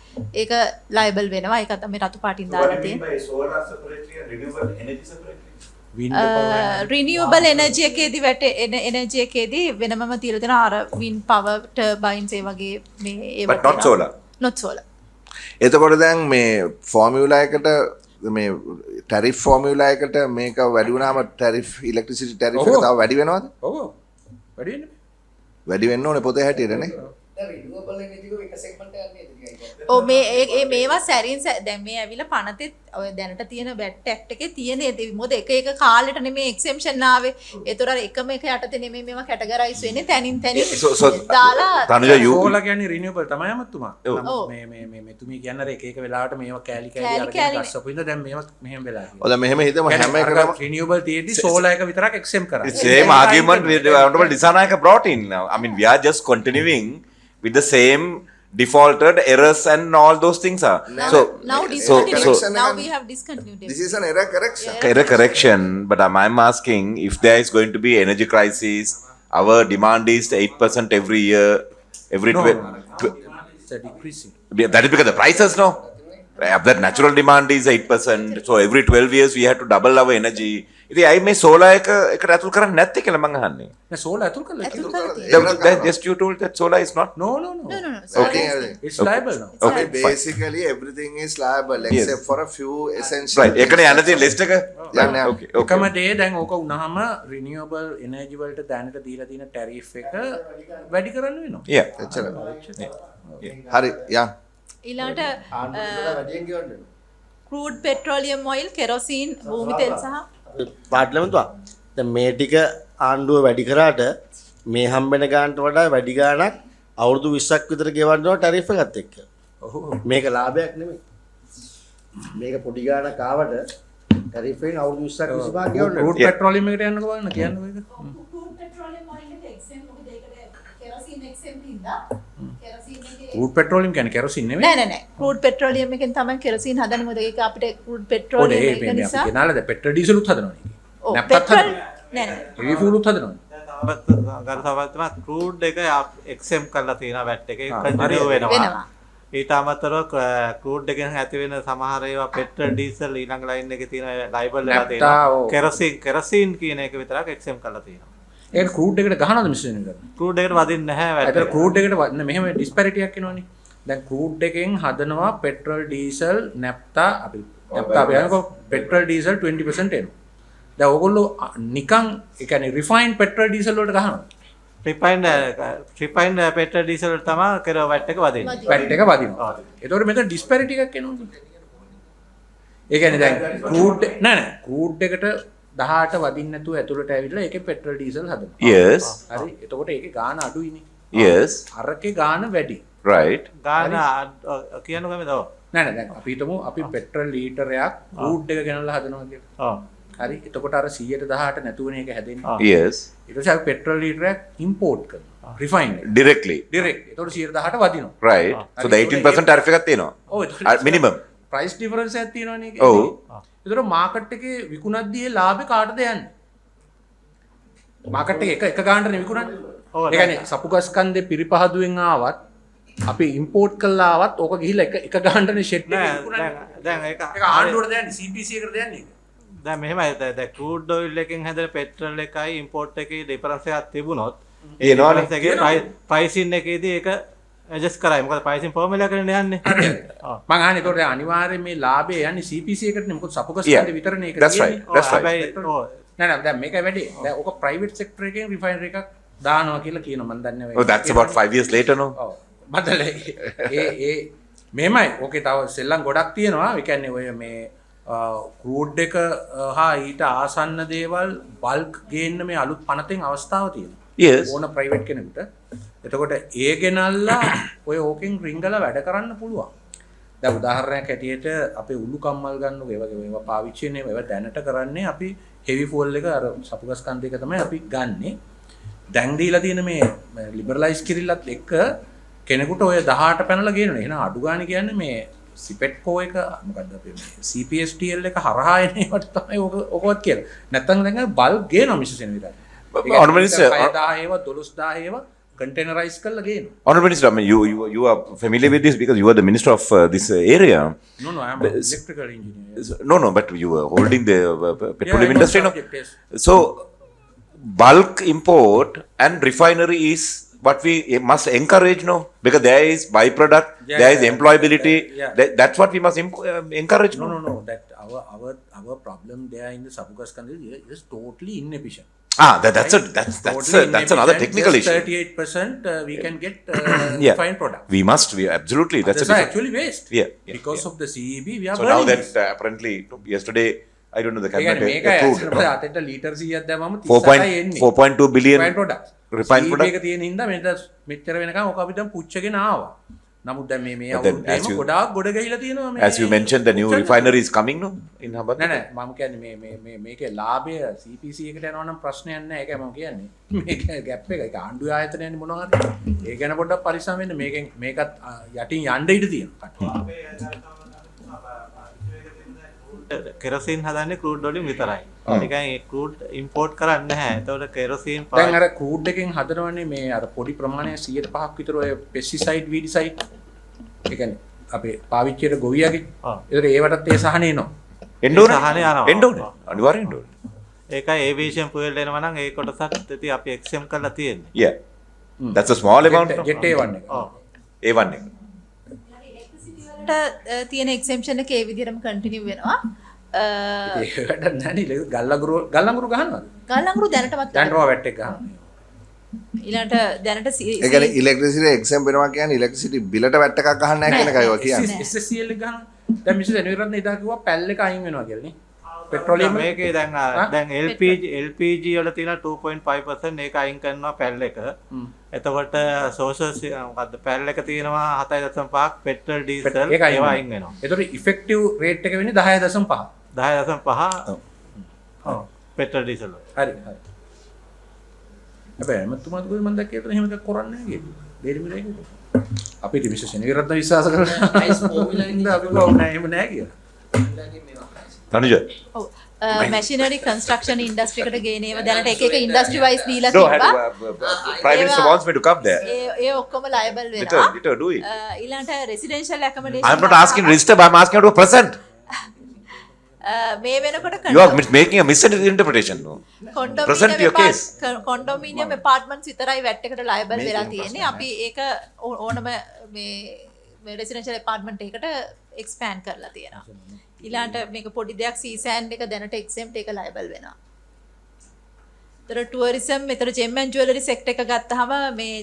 ඒක ලයබල් වෙනවා. ඒක තමයි රතු පාටින් දාලා තියෙන්නේ. solar separately and renewable energy separately. Renewable energy එකේදී එනර්ජි එකේදී වෙනමම තියලා තියෙනවා අර වින්ඩ් පවර් ටර්බයින්ස් ඒ වගේ මේ ඒවා. But not solar. not solar. එතකොට දැන් මේ ෆෝමියුලා එකට මේ ටැරිෆ් ෆෝමියුලා එකට මේක වැඩි වුණාම ටැරිෆ් ඉලෙක්ට්‍රිසිටි ටැරිෆ් එක තව වැඩි වෙනවද? ඔව්. වැඩි වෙන්නේ. වැඩි වෙන්න ඕනේ පොතේ හැටියට නේ. ඔව් මේ මේවා සැරින් දැන් මේ ඇවිල්ලා පනතේ ඔය දැනට තියෙන වැට් ඇක්ට් එකේ තියෙන මොකද එක කාලෙට නෙමෙයි එක්සෙම්ප්ෂන් ආවේ. ඒතර අර එකම එක යටතේ නෙමෙයි මේවා කැටගරයිස් වෙන්නේ තනින් දාලා තනුජ you සෝලා කියන්නේ රිනියුවබල් තමයි අමතුමා. මේ මෙතුමී කියන්නේ අර එක වෙලාවට මේවා කෑලි අරගෙන ගස්සපු ඉඳ දැන් මේවා මෙහෙම වෙලා තියෙනවා. ඔය දැන් මෙහෙම හිතමු හැම එකකම රිනියුවබල් තියෙද්දි සෝලා එක විතරක් එක්සෙම්ප් කරා. same argument honorable Dissanayake brought in now. I mean we are just continuing with the same defaulted errors and all those things are now we have discontinued it. this is an error correction. error correction, but I'm asking if there is going to be energy crisis, our demand is 8% every year, every It's decreasing. that is because the prices no that natural demand is 8%, so every 12 years we have to double our energy. ඉතින් අයි මේ solar එකට ඇතුල් කරන්නේ නැත්තේ කියලා මං අහන්නේ. නෑ සෝලා ඇතුල් කරලා just you told that solar is not. no Okay. it's liable now. Okay, basically everything is liable except for a few essential. Right. ඒකනේ යන්න තියෙන list එක. යන්න. Okay. එකම දේ දැන් ඕක වුණාම රිනියුවබල් එනර්ජි වලට දැනට දීලා තියෙන ටැරිෆ් එක වැඩි කරන්න වෙනවා. Yeah. එච්චරයි. හරි යන්. ඊළඟට crude petroleum oil kerosene භූමි තෙල් සහ පාටලමතුවා දැන් මේ ටික ආණ්ඩුව වැඩි කරාට මේ හම්බෙන ගානට වඩා වැඩි ගාණක් අවුරුදු 20ක් විතර ගෙවන්නවා ටැරිෆ් එකත් එක්ක. මේක ලාභයක් නෙමෙයි. මේක පොඩි ගාණක් ආවට ටැරිෆ් එකෙන් අවුරුදු 20ක් 25ක් ගෙවන්න. crude petroleum එකට යන්නකෝ බලන්න කියන්නේ මේක. crude petroleum oil එක exempt මොකද ඒකට kerosene exempt ඉඳා kerosene එකේ crude petroleum කියන්නේ kerosene නෙමෙයි. නෑ crude petroleum එකෙන් තමයි kerosene හදන්නේ මොකද ඒක අපිට crude petroleum එක නිසා අපි ගෙනාලා දැන් පෙට්‍රල් ඩීසලුත් හදනවනේ. ඔව් නැප්තත් petrol හදනවා. නෑ heavy fuel උත් හදනවනේ. ගරුසභාපතිතුමා ක්‍රූඩ් එක එක්සෙම්ප් කරලා තියෙනවා වැට් එකේ කන්ටිනියු වෙනවා. ඊට අමතරව ක්‍රූඩ් එකෙන් ඇති වෙන සමහර ඒවා පෙට්‍රල් ඩීසල් ඊළඟ ලයින් එකේ තියෙන ලයිබල් වෙලා තියෙනවා. කෙරසින් කියන එක විතරක් එක්සෙම්ප් කරලා තියෙනවා. ඒක ක්‍රූඩ් එකට ගහනවද මිශ්‍රණය කරන්නේ? ක්‍රූඩ් එකට වදින්නේ නැහැ වැට්. ඒතර ක්‍රූඩ් එකට මෙහෙම ඩිස්පැරිටි එකක් එනවනේ. දැන් ක්‍රූඩ් එකෙන් හදනවා පෙට්‍රල් ඩීසල් නැප්තා අපි යනකො පෙට්‍රල් ඩීසල් 20% එනවා. දැන් ඕගොල්ලෝ නිකන් ඒ කියන්නේ රිෆයින්ඩ් පෙට්‍රල් ඩීසල් වලට ගහනවා. රිෆයින්ඩ් පෙට්‍රල් ඩීසල් වලට තමයි කෙර වැට් එක වදින්නේ. වැට් එක වදිනවා. ඒතකොට මෙතන ඩිස්පැරිටි එකක් එනවා. ඒ කියන්නේ දැන් ක්‍රූඩ් නෑ ක්‍රූඩ් එකට 18 වදින්න නැතුව ඇතුළට ඇවිල්ලා ඒකේ පෙට්‍රල් ඩීසල් හදනවා. Yes. හරි. එතකොට ඒකේ ගාණ අඩුයිනේ. Yes. අරකේ ගාණ වැඩි. Right. ගාන කියන්න කැමතිද? ඔව්. නෑ දැන් අපි හිතමු අපි පෙට්‍රල් ලීටරයක් ක්‍රූඩ් එක ගෙනල්ලා හදනවා කියලා. ඔව්. හරි. එතකොට අර 118 නැතුවනේ ඒක හැදෙන්නේ. Yes. ඊට පස්සේ අපි පෙට්‍රල් ලීටරයක් ඉම්පෝට් කරනවා. රිෆයින්ඩ් එක. Directly. ඩිරෙක්ට්. එතකොට 118 වදිනවා. Right. So the 18% tariff එකක් තියෙනවා. ඔව්. Minimum. ප්‍රයිස් ඩිෆරන්ස් එකක් තියෙනවනේ ඒකේ. ඔව්. එතකොට මාකට් එකේ විකුණද්දී ඒ ලාභේ කාටද යන්නේ? මාකට් එකේ එක ගානට විකුණන්නේ. ඒ කියන්නේ සපුගස් කන්දේ පිරිපහදුවෙන් ආවත් අපි ඉම්පෝට් කළා ආවත් ඕක ගිහිල්ලා එක ගානටනේ ෂෙඩ් එකේ විකුණන්නේ. දැන් ඒක ආණ්ඩුවට දෙන්නේ CPC එකට දෙන්නේ. දැන් මෙහෙමයි දැන් ක්‍රූඩ් ඔයිල් එකෙන් හැදෙන පෙට්‍රල් එකයි ඉම්පෝට් එකේ ඩිෆරන්ස් එකක් තිබුණොත් ඒ ඩිෆරන්ස් එකේ ප්‍රයිසින් එකේදී ඒක ඇඩ්ජස්ට් කරයි. මොකද ප්‍රයිසින් ෆෝමියුලා කරගෙන යන්නේ. මම අහන්නේ ඒතකොට අනිවාර්යයෙන් මේ ලාභය යන්නේ CPC එකටනේ. මොකද සපුගස් කන්ද විතරනේ ඒක That's right. That's right. නෑ නෑ දැන් මේකයි වැඩි. දැන් ඔක ප්‍රයිවට් සෙක්ටර් එකෙන් රිෆයිනරි එකක් දානවා කියලා කියනවා මම දන්නේ Oh, that's about 5 years later, no? ඔව්. බදල ඒ මෙහෙමයි. ඕකේ තව සෙල්ලම් ගොඩක් තියෙනවා. ඒ කියන්නේ ඔය මේ ක්‍රූඩ් එක හා ඊට ආසන්න දේවල් බල්ක් ගේන්න මේ අලුත් පනතෙන් අවස්ථාව තියෙනවා. Yes. ඕන ප්‍රයිවට් කෙනෙකුට. එතකොට ඒ ගෙනල්ලා ඔය ඕකෙන් රිංගලා වැඩ කරන්න පුළුවන්. දැන් උදාහරණයක් ඇටියට අපේ උළු කම්මල් ගන්නකො ඒ වගේ ඒවා පාවිච්චි වෙන්නේ ඒවා දැනට කරන්නේ අපි හෙවි ෆෝල් එක අර සපුගස් කන්ද එක තමයි අපි ගන්නෙ. දැන් දීලා තියෙන මේ ලිබරලයිස් කිරිල්ලත් එක්ක කෙනෙකුට ඔය 18 පැනලා ගේනවා. එහෙනම් අඩු ගාණ කියන්නේ මේ සිපෙට්කෝ එක මොකද්ද අපේ මේ CPSTL එක හරහා එන ඒවට තමයි ඔකවත් කියලා. නැත්තම් දැන් බල්ක් ගේනවා මිස් සෙනවිරා. Honorable Minister, 6000 ඒවා 12000 ඒවා containerized කරලා ගේනවා. Honorable Minister, I mean, you are familiar with this because you are the minister of this area. No, I am an electrical engineer. No, but you are holding the petroleum I know industry, no? subject, yes. So, bulk import and refinery is what we must encourage, no? Because there is byproduct, there is employability. That's what we must encourage, no? No. That our problem there in the subgas country is totally inefficient. That's another technical just issue. 38% we can get Yeah. refined product. We absolutely. That's That's a different- actually waste. Yeah, Because of the CEB, we are So now burning that this. apparently yesterday, I don't know the ඒ කියන්නේ cabinet මේකයි approved, ඇත්තටම no? අතට litre 100ක් දැම්මම 4.2 38යි එන්නේ. billion refined products. refined CEB product. එක තියෙන හින්දා මෙච්චර වෙනකන් ඔක අපි දැන් පුච්චගෙන ආවා. නමුත් දැන් මේ But then as අවුරුද්දේම you- ගොඩාක් ගොඩ ගහිලා තියෙනවා මේ. As you mentioned, the new පුච්චන්න. refinery is coming, no? In Habad. නෑ මම කියන්නේ මේකේ ලාභය CPC එකට යනවා නම් ප්‍රශ්නයක් නෑ. ඒකයි මම කියන්නේ. මේක ගැප් එක. ඒක ආණ්ඩුවේ ආයතනයන්නේ මොනවා හරි. ඒ ගැන පොඩ්ඩක් පරිස්සම් වෙන්න. මේකත් යටින් යන්න ඉඩ තියෙනවා. කෙරසින් හදන්නේ ක්‍රූඩ් වලින් විතරයි. ඒකයි ක්‍රූඩ් ඉම්පෝට් කරන්නේ නැහැ. ඒතකොට කෙරසින් දැන් අර ක්‍රූඩ් එකෙන් හදනවනේ මේ අර පොඩි ප්‍රමාණයක් 105ක් විතර ඔය පෙස්ටිසයිඩ් වීඩිසයිඩ්. ඒ කියන්නේ අපේ පාවිච්චියට ගොවියගේ. ඒතර ඒවටත් ඒ සහන එනවා. End ඕනේ. සහනේ යනවා. End ඕනේ. අනිවාර්යෙන් end ඕනේ. ඒකයි ඒවියේෂන් ෆුවල් එනවා නම් ඒ කොටසත් ඉතින් අපි එක්සෙම් කරලා තියෙන්නේ. Yeah. That's a small amount. no? Jet A1 එක. ඔව්. A1 එක. තියෙන එක්සෙම්ෂන් එක ඒ විදිහටම කන්ටිනියු වෙනවා. ඒක වැඩක් නැහැ නේ. ගල්ලඟුරු ගහනවද? ගල්ලඟුරු දැනටමත් දැන් රෝ වැට් එක ගහනවා. ඊළඟට දැනට ඒ කියන්නේ ඉලෙක්ට්‍රිසිටි එක්සම් වෙනවා කියන්නේ ඉලෙක්ට්‍රිසිටි බිලට වැට් එකක් ගහන්න නැහැ කියන එකයි ඔය කියන්නේ. SSCL එක ගහනවා. දැන් මිස් එනවිරත්න ඉදා කිව්වා පැල් එක අයින් වෙනවා කියලා නේ. පෙට්‍රෝලියම් මේකේ දැන් LPG වල තියෙන 2.5% ඒක අයින් කරනවා පැල් එක. එතකොට සෝෂල් මොකද්ද පැල් එක තියෙනවා 7.5ක් පෙට්‍රල් ඩීසල් ඒවා අයින් වෙනවා. ඒතකොට ඉෆෙක්ටිව් රේට් එක වෙන්නේ 10.5. 10.5 ඔව් පෙට්‍රල් ඩීසල් වල. හරි. හැබැයි මතුමාත් කොහොමද මම දැක්කේ එහෙම එකක් කරන්නේ නැහැ කියලා. බේරි මිලේ කිව්වා. අපි රිවිෂන් එනවිරත්න විශ්වාස කරනවා. price formula ඉතින් අපි කොහොමද එහෙම නැහැ කියලා. Tanuja. ඔව් මැෂිනරි කන්ස්ට්‍රක්ෂන් ඉන්ඩස්ට්‍රි එකට ගේනේව දැනට එක ඉන්ඩස්ට්‍රි වයිස් දීලා No, තිබ්බා. Prime Minister wants me to come there. ඒ ඔක්කොම ලයබල් වෙනවා. Later, do it. ඊළඟට residential ඇකමඩේෂන් I'm not asking register, but I'm asking you to present. මේ වෙනකොට You are making a misinterpretation. No? Present your case. කොන්ඩොමිනියම් ඇපාර්ට්මන්ට්ස් විතරයි VAT එකට ලයබල් වෙලා තියෙන්නේ. අපි ඒක ඕනම මේ රෙසිඩෙන්ෂල් ඇපාර්ට්මන්ට් එකකට එක්ස්පෑන්ඩ් කරලා තියෙනවා. ඊළඟට මේක පොඩි දෙයක් සීසෑන්ඩ් එක දැනට එක්සෙම්ප්ට් එක ලයබල් වෙනවා. ඒතර ටුවරිසම් මෙතන ජෙම් ඇන්ඩ් ජුවලරි සෙක්ටර් එක ගත්තාම මේ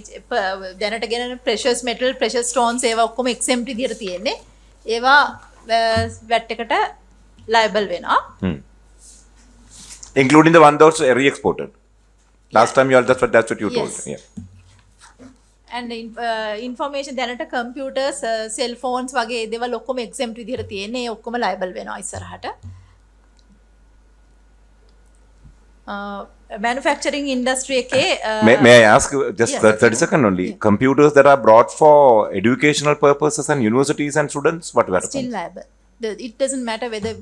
දැනට ගෙන ප්‍රෙෂස් මෙටල් ප්‍රෙෂස් ස්ටෝන්ස් ඒවා ඔක්කොම එක්සෙම්ප්ට් විදියට තියෙන්නේ. ඒවා වැට් එකට liable වෙනවා. Including the one that was re-exported. Last time you all, that's what you told. Yes. Yeah. And information දැනට computers, cell phones වගේ දේවල් ඔක්කොම exempt විදිහට තියෙන්නේ. ඒ ඔක්කොම liable වෙනවා ඉස්සරහට. Manufacturing industry එකේ May I ask you just 30 seconds only? Yeah. Computers that are brought for educational purposes and universities and students, what were still liable. It doesn't matter whether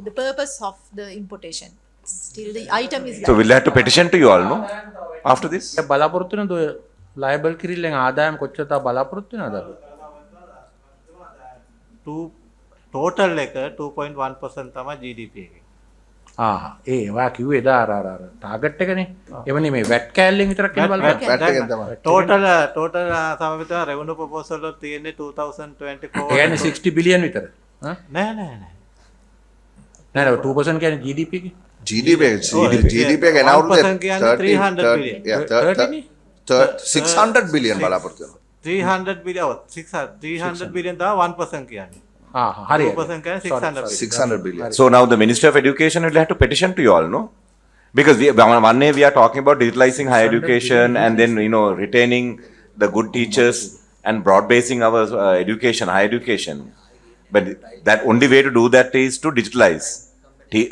the purpose of the importation. Still the item is So liable. we'll have to petition to you all, no? After this? බලාපොරොත්තු වෙනද ඔය ලයබල් කිරිල්ලෙන් ආදායම් කොච්චර තා බලාපොරොත්තු වෙනවද අපි? Total එක 2.1% තමයි GDP එකේ. ඒවා කිව්වේ එදා අර ටාගට් එකනේ. එවනේ මේ වැට් කෑල්ලෙන් විතරක් කියන බලන්න. වැට් එකෙන් තමයි. ටෝටල් සමවිත රෙවුනියු ප්‍රොපෝසල් වල තියෙන්නේ 2024 ඒ කියන්නේ 60 බිලියන් විතර. නෑ. නෑ 2% කියන්නේ GDP එක. GDP එක එනවුරුද්දේ 300 billion. 600 billion බලාපොරොත්තු වෙනවා. 300 billion 300 billion තමයි 1% කියන්නේ. හරි. 2% කියන්නේ 600 billion. 600 billion. So now the Ministry of Education will have to petition to you all, no? Because one day we are talking about digitalizing higher education and then, retaining the good teachers and broad-basing our education, higher education. But that only way to do that is to digitalize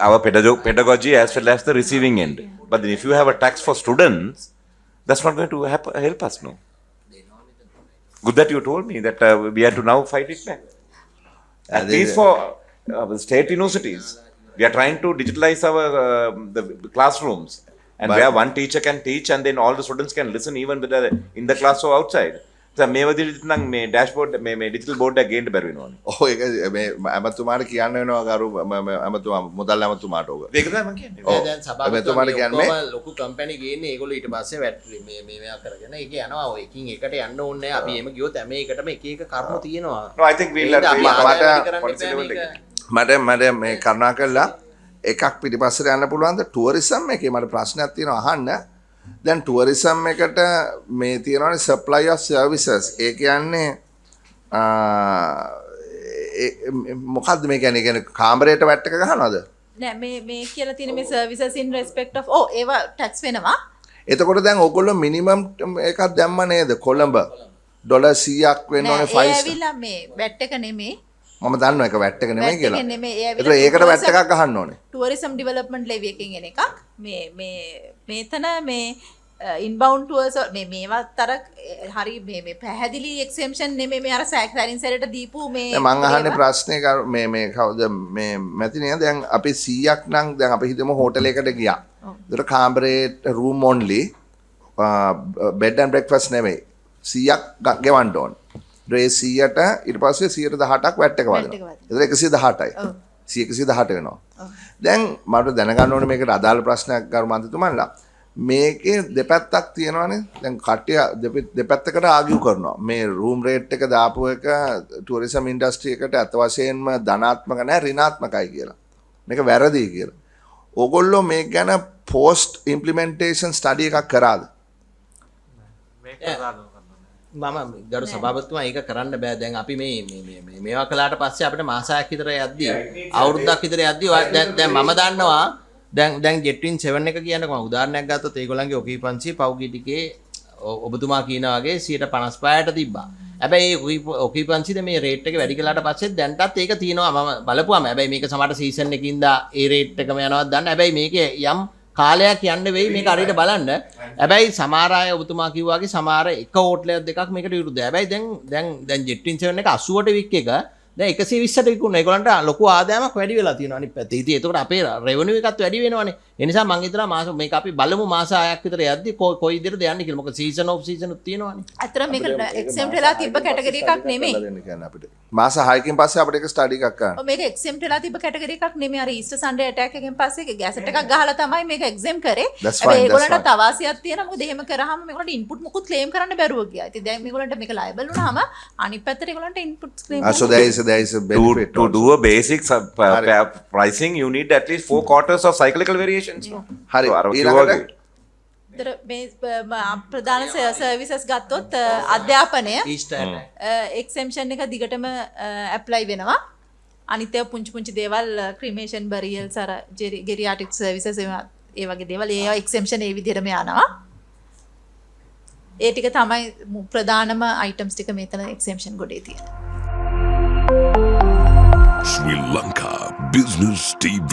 our pedagogy as well as the receiving end. But then if you have a tax for students, that's not going to help us, no? Good that you told me that we have to now fight it back. At least for state universities, we are trying to digitalize our the classrooms, and where one teacher can teach, and then all the students can listen even whether in the class or outside. So, මේ වදිරිට නම් මේ dashboard මේ digital board එක ගේන්න බැරි වෙනවනේ. ඔව් ඒක මේ අමතුමාට කියන්න වෙනවා ගරු අමතුමා මුදල් අමතුමාට ඕක. ඒක තමයි මම කියන්නේ. දැන් සභාපතිතුමාට කියන්නේ ලොකු කම්පැනි ගේන්නේ ඒගොල්ලෝ ඊට පස්සේ මේවා කරගෙන ඒක යනවා ඔය එකින් එකට යන්න ඕනේ අපි එහෙම ගියොත් හැම එකටම එක එක කරුණු තියෙනවා. No, I think we'll මට මේ කරුණා කළා එකක් පිටිපස්සට යන්න පුළුවන්ද ටුවරිසම් එකේ මට ප්‍රශ්නයක් තියෙනවා අහන්න. දැන් ටුවරිසම් එකට මේ තියෙනවානේ සප්ලයි ඔෆ් සර්විසස්. ඒ කියන්නේ මොකද්ද මේ කියන්නේ කාමරේට වැට් එක ගහනවද? නෑ මේ කියලා තියෙන මේ සර්විසස් ඉන් රෙස්පෙක්ට් ඔෆ් ඒවා ටැක්ස් වෙනවා. එතකොට දැන් ඔයගොල්ලෝ මිනිමම් එකක් දැම්ම නේද කොළඹ ඩොලර් 100ක් වෙන්න ඕනේ 5 ඒ ඇවිල්ලා මේ වැට් එක නෙමෙයි. මම දන්නවා ඒක වැට් එක නෙමෙයි කියලා. ඒකට ඒකට වැට් එකක් ගහන්න ඕනේ. ටුවරිසම් ඩෙවලොප්මන්ට් ලෙවි එකකින් එන එකක්. මේතන මේ ඉන්බවුන්ඩ් ටුවර්ස් මේවා තර හරි මේ පැහැදිලි එක්සෙම්පෂන් නෙමෙයි මේ අර සැරින් සැරේට දීපු මේ මම අහන්නේ ප්‍රශ්නේ මේ කවුද මේ මැතිනේ දැන් අපි 100ක් නම් දැන් අපි හිතමු හෝටලයකට ගියා. ඒතර කාමරේට room only bed and breakfast නෙමෙයි 100ක් ගෙවන්න ඕන. ඒ 100ට ඊට පස්සේ 118ක් වැට් එක වදිනවා. ඒතර 118යි. 118 වෙනවා. දැන් මට දැනගන්න ඕනේ මේකට අදාළ ප්‍රශ්නයක් ගරු මන්ත්‍රීතුමන්ලා. මේකේ දෙපැත්තක් තියෙනවානේ. දැන් කට්ටිය දෙපැත්තකට ආගියු කරනවා. මේ රූම් රේට් එක දාපු එක ටුවරිසම් ඉන්ඩස්ට්‍රි එකට අත වශයෙන්ම ධනාත්මක නැහැ ඍණාත්මකයි කියලා. මේක වැරදි කියලා. ඕගොල්ලෝ මේක ගැන පෝස්ට් ඉම්ප්ලිමෙන්ටේෂන් ස්ටඩි එකක් කරාද? මම ගරු සභාපතිතුමා ඒක කරන්න බෑ. දැන් අපි මේවා කළාට පස්සේ අපිට මාසයක් විතර යද්දී අවුරුද්දක් විතර යද්දී දැන් මම දන්නවා දැන් ජෙට්වින් 7 එක කියන්නේ කොහොම උදාහරණයක් ගත්තොත් ඒගොල්ලන්ගේ ඔකියුපන්සි පෞගී ටිකේ ඔබතුමා කියනා වගේ 155ට තිබ්බා. හැබැයි ඒ ඔකියුපන්සිද මේ රේට් එක වැඩි කළාට පස්සේ දැන්ටත් ඒක තියෙනවා මම බලපුවාම. හැබැයි මේක සමහර සීසන් එකකින්ද ඒ රේට් එකම යනවත් දන්න. හැබැයි මේකේ යම් කාලයක් යන්න වෙයි මේක හරියට බලන්න. හැබැයි සමහර අය ඔබතුමා කිව්වා වගේ සමහර එක ඕට්ලයක් දෙකක් මේකට විරුද්ධයි. හැබැයි දැන් ජෙට්වින් 7 එක 80ට වික් එක දැන් 120ට විකුණන. ඒගොල්ලන්ට ලොකු ආදායමක් වැඩි වෙලා තියෙනවා අනිත් පැත්තේ. ඉතින් ඒකට අපේ රෙවෙනියු එකත් වැඩි වෙනවනේ. ඒ නිසා මම හිතනවා මාස මේක අපි බලමු මාස 6ක් විතර යද්දි කොයි විදිහටද යන්නේ කියලා. මොකද සීසන් ඔෆ් සීසන් උත් තියෙනවනේ. අතර මේක එක්සෙම්ප්ට් වෙලා තිබ්බ කැටගරි එකක් නෙමෙයි. මාස 6කින් පස්සේ අපිට ඒක ස්ටඩි එකක් කරන්න. ඔව් මේක එක්සෙම්ප්ට් වෙලා තිබ්බ කැටගරි එකක් නෙමෙයි. අර ඊස්ටර් සන්ඩේ ඇටැක් එකෙන් පස්සේ ගැසට් එකක් ගහලා තමයි මේක එක්සෙම් කරේ. හැබැයි ඒගොල්ලන්ට තවාසියක් තියෙනවා. මොකද එහෙම කරාම මේගොල්ලන්ට ඉන්පුට් මොකුත් ක්ලේම් කරන්න බැරුව ගියා. ඉතින් දැන් මේගොල්ලන්ට මේක ලයබල් වුණාම අනිත් පැත්තට ඒගොල්ලන්ට inputs claim So there is a benefit. To do a basic pricing, you need at least 4 quarters of cyclical variations. No? හරි. ඒතර මේ ප්‍රධාන සර්විසස් ගත්තොත් අධ්‍යාපනය එක්සෙම්පෂන් එක දිගටම ඇප්ලයි වෙනවා. අනිත් ඒවා පුංචි දේවල් ක්‍රිමේෂන් බරියල්ස් අර ජෙරියාටික් සර්විසස් ඒ වගේ දේවල් ඒවා එක්සෙම්පෂන් ඒ විදිහටම යනවා. ඒ ටික තමයි ප්‍රධානම අයිටම්ස් ටික මෙතන එක්සෙම්පෂන් ගොඩේ තියෙනවා. Sri Lanka Business TV.